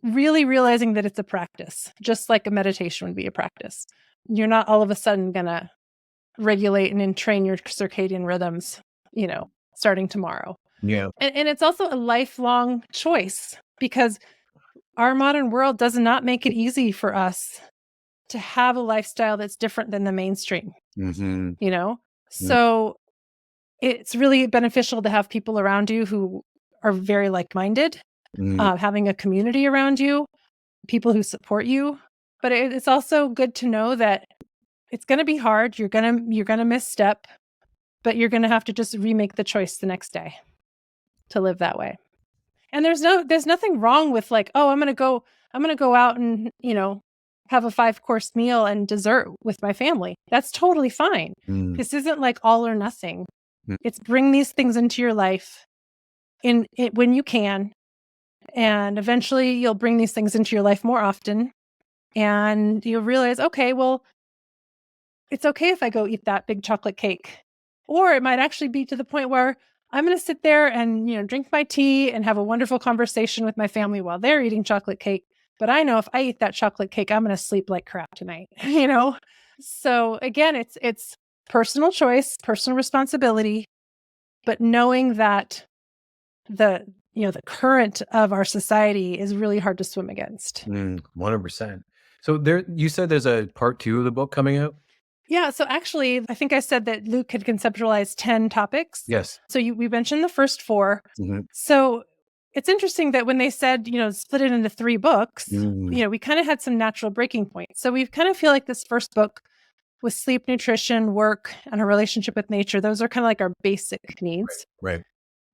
really realizing that it's a practice, just like a meditation would be a practice. You're not all of a sudden going to regulate and train your circadian rhythms, starting tomorrow. Yeah. And it's also a lifelong choice, because our modern world does not make it easy for us to have a lifestyle that's different than the mainstream, So it's really beneficial to have people around you who are very like-minded, having a community around you, people who support you. But it's also good to know that it's going to be hard. You're going to misstep, but you're going to have to just remake the choice the next day to live that way. And there's nothing wrong with like, oh, I'm going to go out and, have a 5-course meal and dessert with my family. That's totally fine. This isn't like all or nothing. It's bring these things into your life when you can. And eventually you'll bring these things into your life more often. And you'll realize, okay, well, it's okay if I go eat that big chocolate cake. Or it might actually be to the point where I'm going to sit there and, drink my tea and have a wonderful conversation with my family while they're eating chocolate cake. But I know if I eat that chocolate cake, I'm going to sleep like crap tonight, So again, it's personal choice, personal responsibility, but knowing that the current of our society is really hard to swim against. 100%. So you said there's a part 2 of the book coming out? Yeah. So actually, I think I said that Luke had conceptualized 10 topics. Yes. So we mentioned the first 4. So it's interesting that when they said, split it into 3 books, we kind of had some natural breaking points. So we kind of feel like this first book with sleep, nutrition, work, and a relationship with nature, those are kind of like our basic needs. Right.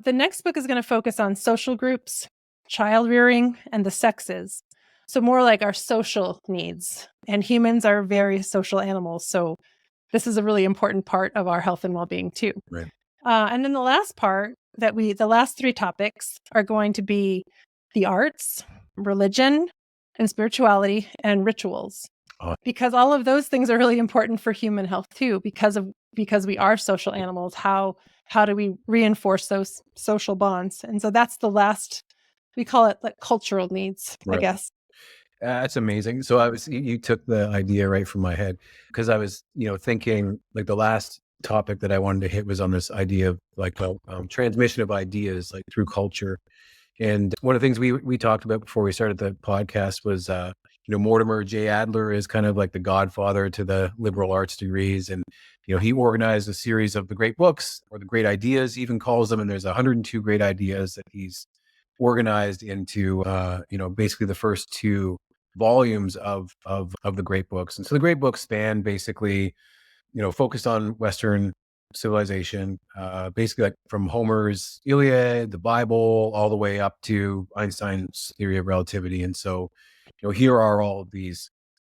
The next book is going to focus on social groups, child rearing, and the sexes. So more like our social needs. And humans are very social animals. So this is a really important part of our health and well-being too. Right. And then the last part the last 3 topics are going to be the arts, religion, and spirituality, and rituals. Because all of those things are really important for human health too, because we are social animals. How do we reinforce those social bonds? And so that's the last, we call it like cultural needs, I guess. That's amazing. So you took the idea right from my head, because I was, thinking like the last topic that I wanted to hit was on this idea of like transmission of ideas, like through culture. And one of the things we talked about before we started the podcast was, Mortimer J. Adler is kind of like the godfather to the liberal arts degrees. And, he organized a series of the great books, or the great ideas, he even calls them. And there's 102 great ideas that he's organized into, basically the first two volumes of the great books. And so the great books span basically, focused on Western civilization, basically like from Homer's Iliad, the Bible, all the way up to Einstein's theory of relativity. And so, here are all of these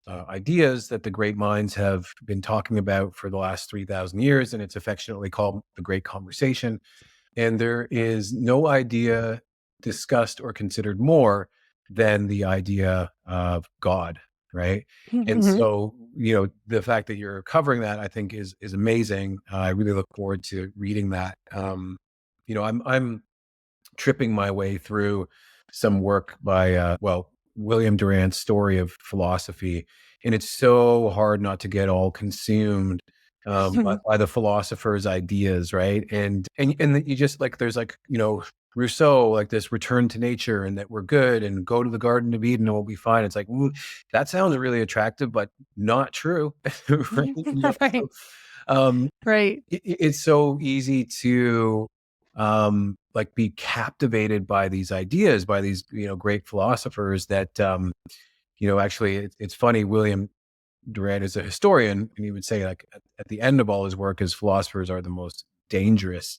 ideas that the great minds have been talking about for the last 3,000 years, and it's affectionately called the Great Conversation. And there is no idea discussed or considered more than the idea of God, right? And Mhm. so, the fact that you're covering that, I think is amazing. I really look forward to reading that. I'm tripping my way through some work by, William Durant's Story of Philosophy. And it's so hard not to get all consumed by the philosopher's ideas, right? And that you just like, there's like, Rousseau, like this return to nature and that we're good and go to the Garden of Eden and we'll be fine. It's like, that sounds really attractive, but not true. Right? Right. So, um, Right. it's so easy to like be captivated by these ideas, by these, great philosophers that, actually it's funny. William Durant is a historian, and he would say, like, at the end of all his work, his philosophers are the most dangerous,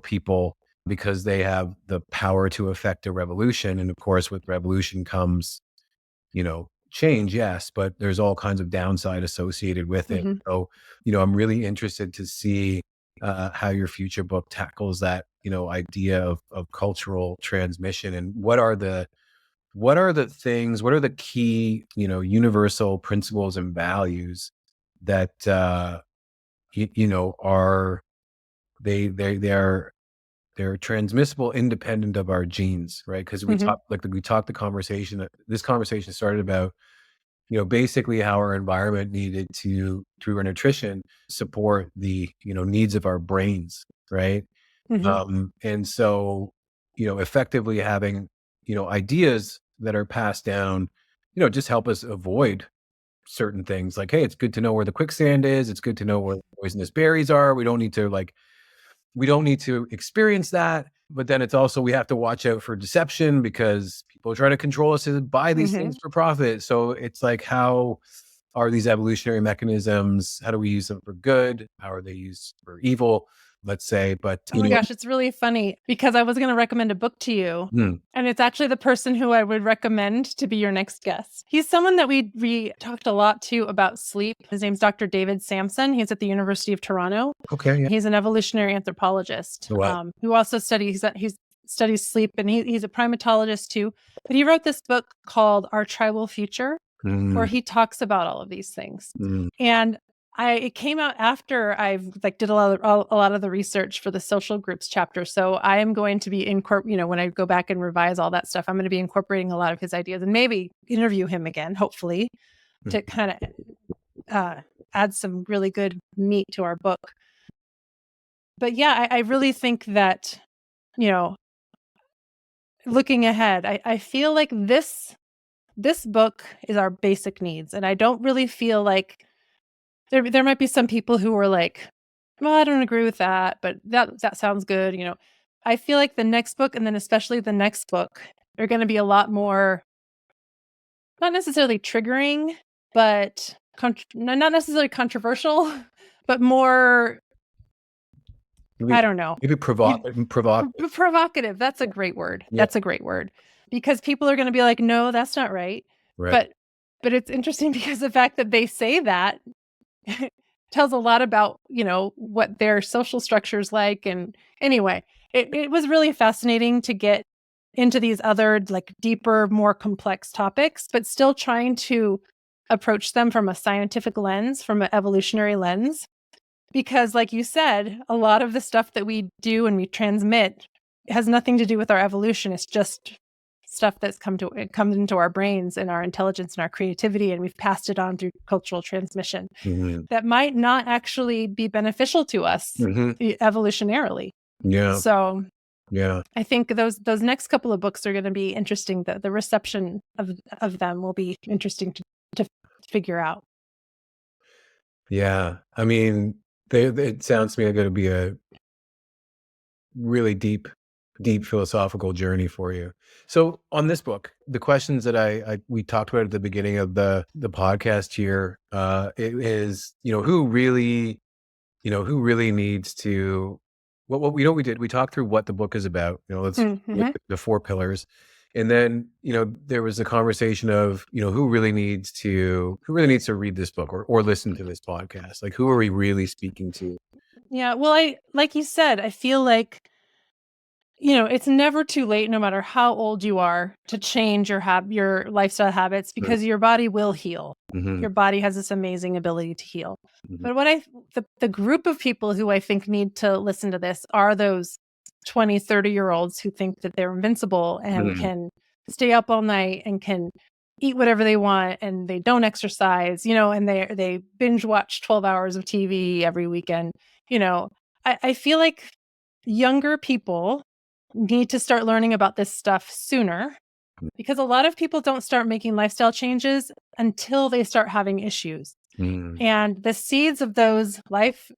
people, because they have the power to affect a revolution. And of course, with revolution comes, change, yes, but there's all kinds of downside associated with it. Mhm. So, I'm really interested to see how your future book tackles that, idea of cultural transmission, and what are the key, universal principles and values that, are they're transmissible independent of our genes, right? Because Mhm. we talked the conversation, this conversation started about, basically how our environment needed to, through our nutrition, support the, needs of our brains, right? Mhm. And so, effectively having, ideas that are passed down, just help us avoid certain things. Like, hey, it's good to know where the quicksand is. It's good to know where the poisonous berries are. We don't need to experience that. But then it's also, we have to watch out for deception because people are trying to control us to buy these things Mhm. for profit. So it's like, how are these evolutionary mechanisms? How do we use them for good? How are they used for evil? Let's say, but Oh my gosh, it's really funny because I was going to recommend a book to you. mm, And it's actually the person who I would recommend to be your next guest. He's someone that we talked a lot to about sleep. His name's Dr. David Sampson. He's at the University of Toronto. okay, yeah, He's an evolutionary anthropologist wow, who also he studies sleep, and he's a primatologist too. But he wrote this book called Our Tribal Future, where mm, he talks about all of these things. mm, And it came out after I've like did a lot of the research for the social groups chapter. So I am going to be when I go back and revise all that stuff, I'm going to be incorporating a lot of his ideas and maybe interview him again, hopefully, mm, to kind of add some really good meat to our book. But yeah, I really think that, you know, looking ahead, I feel like this book is our basic needs. And I don't really feel like there might be some people who are like, well, I don't agree with that, but that sounds good. I feel like the next book, and then especially the next book, are going to be a lot more, not necessarily triggering, but not necessarily controversial, but more, maybe I don't know, maybe provocative, provocative. That's a great word. yeah, That's a great word, because people are going to be like, no, that's not right. right, But it's interesting because the fact that they say that tells a lot about, what their social structure is like. And anyway, it was really fascinating to get into these other, like, deeper, more complex topics, but still trying to approach them from a scientific lens, from an evolutionary lens. Because, like you said, a lot of the stuff that we do and we transmit has nothing to do with our evolution. It's just stuff that's comes into our brains and our intelligence and our creativity, and we've passed it on through cultural transmission mhm, that might not actually be beneficial to us mhm, evolutionarily. yeah, So Yeah. I think those next couple of books are going to be interesting. The reception of them will be interesting to figure out. Yeah. I mean, it sounds to me like going to be a really deep philosophical journey for you. So on this book, the questions that we talked about at the beginning of the podcast here, it is, who really needs to, what we did, we talked through what the book is about, let's look at the 4 pillars. And then, there was a conversation of, who really needs to read this book or listen to this podcast? Like, who are we really speaking to? Yeah. Well, like you said, I feel like, it's never too late, no matter how old you are, to change your lifestyle habits, because your body will heal. Mm-hmm. Your body has this amazing ability to heal. Mm-hmm. But the group of people who I think need to listen to this are those 20, 30-year-olds who think that they're invincible and can stay up all night and can eat whatever they want, and they don't exercise, and they binge watch 12 hours of TV every weekend. I feel like younger people need to start learning about this stuff sooner, because a lot of people don't start making lifestyle changes until they start having issues and the seeds of those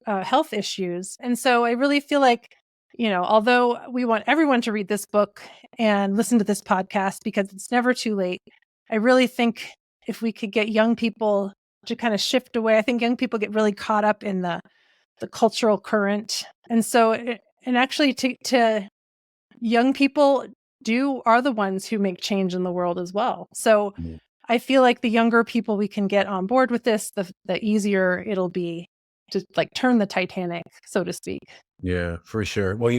health issues. And so I really feel like, although we want everyone to read this book and listen to this podcast because it's never too late, I really think if we could get young people to kind of shift away, I think young people get really caught up in the cultural current. And so, and actually to young people are the ones who make change in the world as well. So I feel like the younger people we can get on board with this, the easier it'll be to like turn the Titanic, so to speak. Yeah, for sure. Well,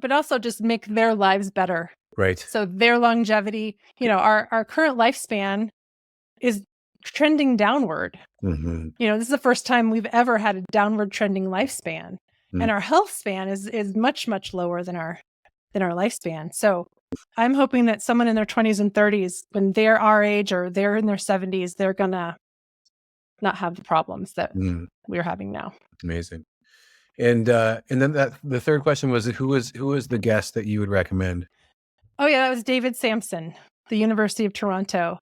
but also just make their lives better. Right. So their longevity, our current lifespan is trending downward. Mm-hmm. This is the first time we've ever had a downward trending lifespan, and our health span is much, much lower than our lifespan. So I'm hoping that someone in their 20s and 30s, when they're our age or they're in their 70s, they're gonna not have the problems that we're having now. Amazing. And then the third question was, who is the guest that you would recommend? Oh yeah, that was David Sampson, the University of Toronto.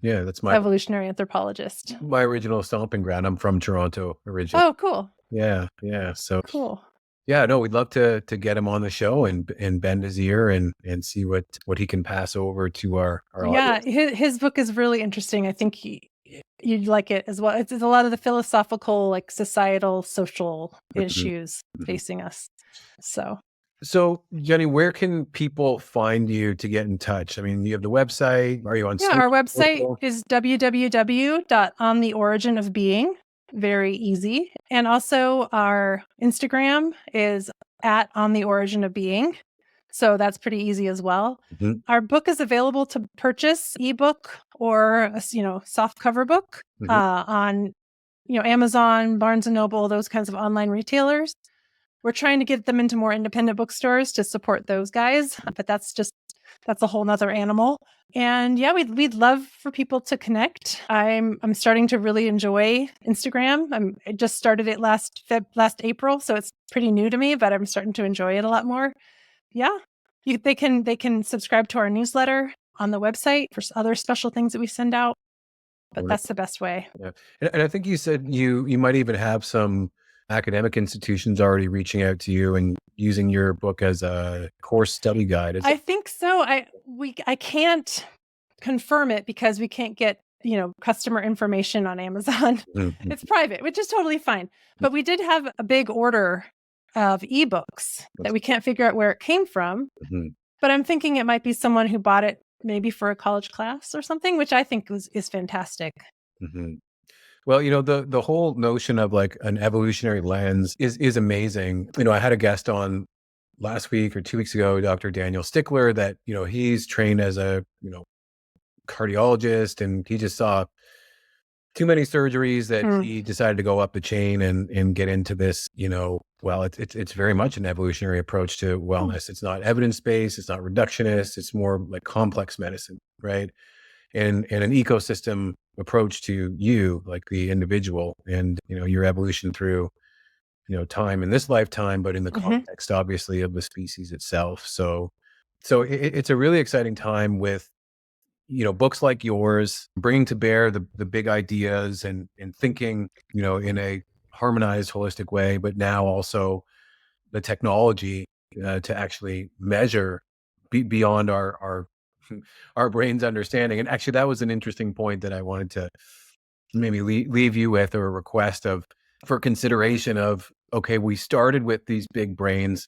Yeah, that's my evolutionary anthropologist. My original stomping ground. I'm from Toronto originally. Oh, cool. Yeah. So cool. Yeah, no, we'd love to get him on the show and bend his ear and see what he can pass over to our audience. Yeah, his book is really interesting. I think you'd like it as well. It's a lot of the philosophical, like societal, social issues facing us. So Jenny, where can people find you to get in touch? I mean, you have the website. Are you on? Yeah, our website is www.ontheoriginofbeing. Very easy. And also our Instagram is @ontheoriginofbeing. So that's pretty easy as well. Our book is available to purchase ebook or a soft cover book on Amazon, Barnes and Noble, those kinds of online retailers. We're trying to get them into more independent bookstores to support those guys, but that's a whole nother animal. And yeah, we'd love for people to connect. I'm starting to really enjoy Instagram. I just started it last April, so it's pretty new to me, but I'm starting to enjoy it a lot more. Yeah, they can subscribe to our newsletter on the website for other special things that we send out. But that's the best way. Yeah, and I think you said you might even have some academic institutions already reaching out to you and using your book as a course study guide. I think so. I can't confirm it because we can't get customer information on Amazon. It's private, which is totally fine. But we did have a big order of ebooks that we can't figure out where it came from. But I'm thinking it might be someone who bought it maybe for a college class or something, which I think is fantastic. Well, the whole notion of like an evolutionary lens is amazing. I had a guest on last week or 2 weeks ago, Dr. Daniel Stickler, that, he's trained as a, cardiologist, and he just saw too many surgeries that he decided to go up the chain and get into this, well, it's very much an evolutionary approach to wellness. It's not evidence-based, it's not reductionist, it's more like complex medicine, right? And an ecosystem approach to you, like the individual, and your evolution through time in this lifetime, but in the Mhm. context, obviously, of the species itself. So it's a really exciting time with, books like yours, bringing to bear the big ideas and thinking, in a harmonized, holistic way, but now also the technology to actually measure beyond our our brain's understanding. And actually, that was an interesting point that I wanted to maybe leave you with, or a request of for consideration of, okay, we started with these big brains.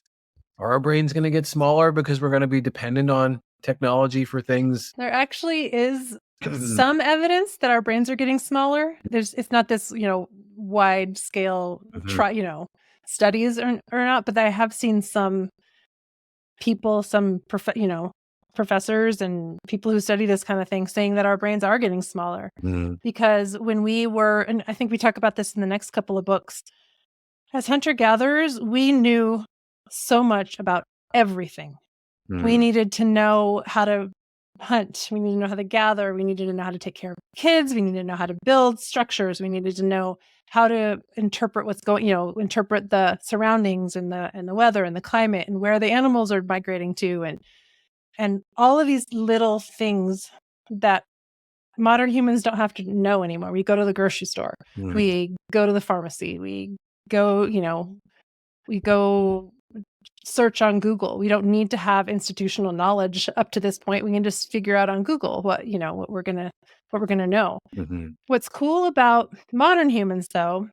Are our brains going to get smaller because we're going to be dependent on technology for things? There actually is some evidence that our brains are getting smaller. It's not this, wide scale Mhm. studies or not, but I have seen some people, professors and people who study this kind of thing saying that our brains are getting smaller. Mhm. Because when we were, and I think we talk about this in the next couple of books, as hunter gatherers, we knew so much about everything. We Mhm. needed to know how to hunt. We needed to know how to gather. We needed to know how to take care of kids. We needed to know how to build structures. We needed to know how to interpret interpret the surroundings and the weather and the climate and where the animals are migrating to, and all of these little things that modern humans don't have to know anymore. We go to the grocery store. Mhm. We go to the pharmacy. Go, we go search on Google. We don't need to have institutional knowledge up to this point. We can just figure out on Google what we're going to know. Mhm. What's cool about modern humans though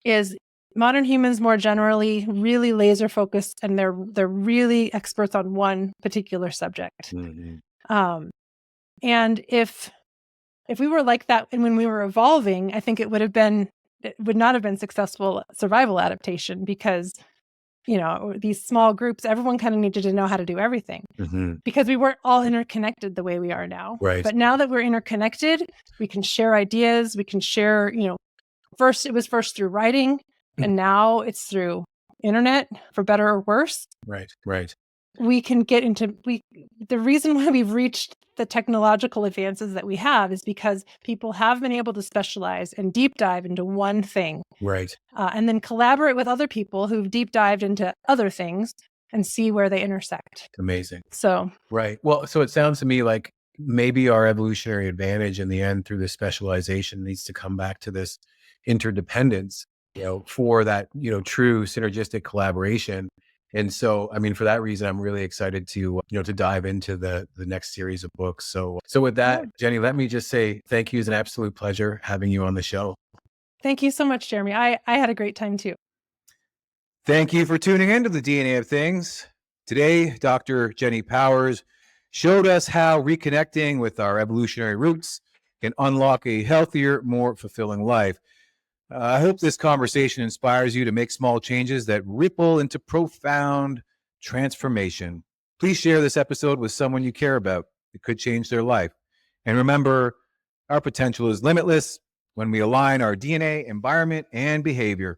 is modern humans more generally really laser focused, and they're really experts on one particular subject. Mhm. Um, and if we were like that, and when we were evolving, I think it would not have been successful survival adaptation, because these small groups, everyone kind of needed to know how to do everything, Mhm. because we weren't all interconnected the way we are now. Right. But now that we're interconnected, we can share ideas. We can share, first it was through writing, and now it's through internet, for better or worse. Right. Right. We can get into the reason why we've reached the technological advances that we have is because people have been able to specialize and deep dive into one thing, Right. and then collaborate with other people who've deep dived into other things and see where they intersect. Amazing. So Right. Well, so it sounds to me like maybe our evolutionary advantage in the end through this specialization needs to come back to this interdependence, for that, true synergistic collaboration. And so, I mean, for that reason, I'm really excited to, to dive into the next series of books. So with that, Yeah. Jenny, let me just say thank you. It's an absolute pleasure having you on the show. Thank you so much, Jeremy. I had a great time too. Thank you for tuning in to the DNA of Things. Today, Dr. Jenny Powers showed us how reconnecting with our evolutionary roots can unlock a healthier, more fulfilling life. I hope this conversation inspires you to make small changes that ripple into profound transformation. Please share this episode with someone you care about. It could change their life. And remember, our potential is limitless when we align our DNA, environment, and behavior.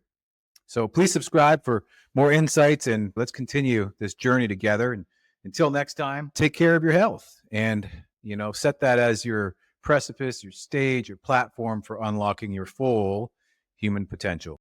So please subscribe for more insights, and let's continue this journey together. And until next time, take care of your health, and set that as your precipice, your stage, your platform for unlocking your full human potential.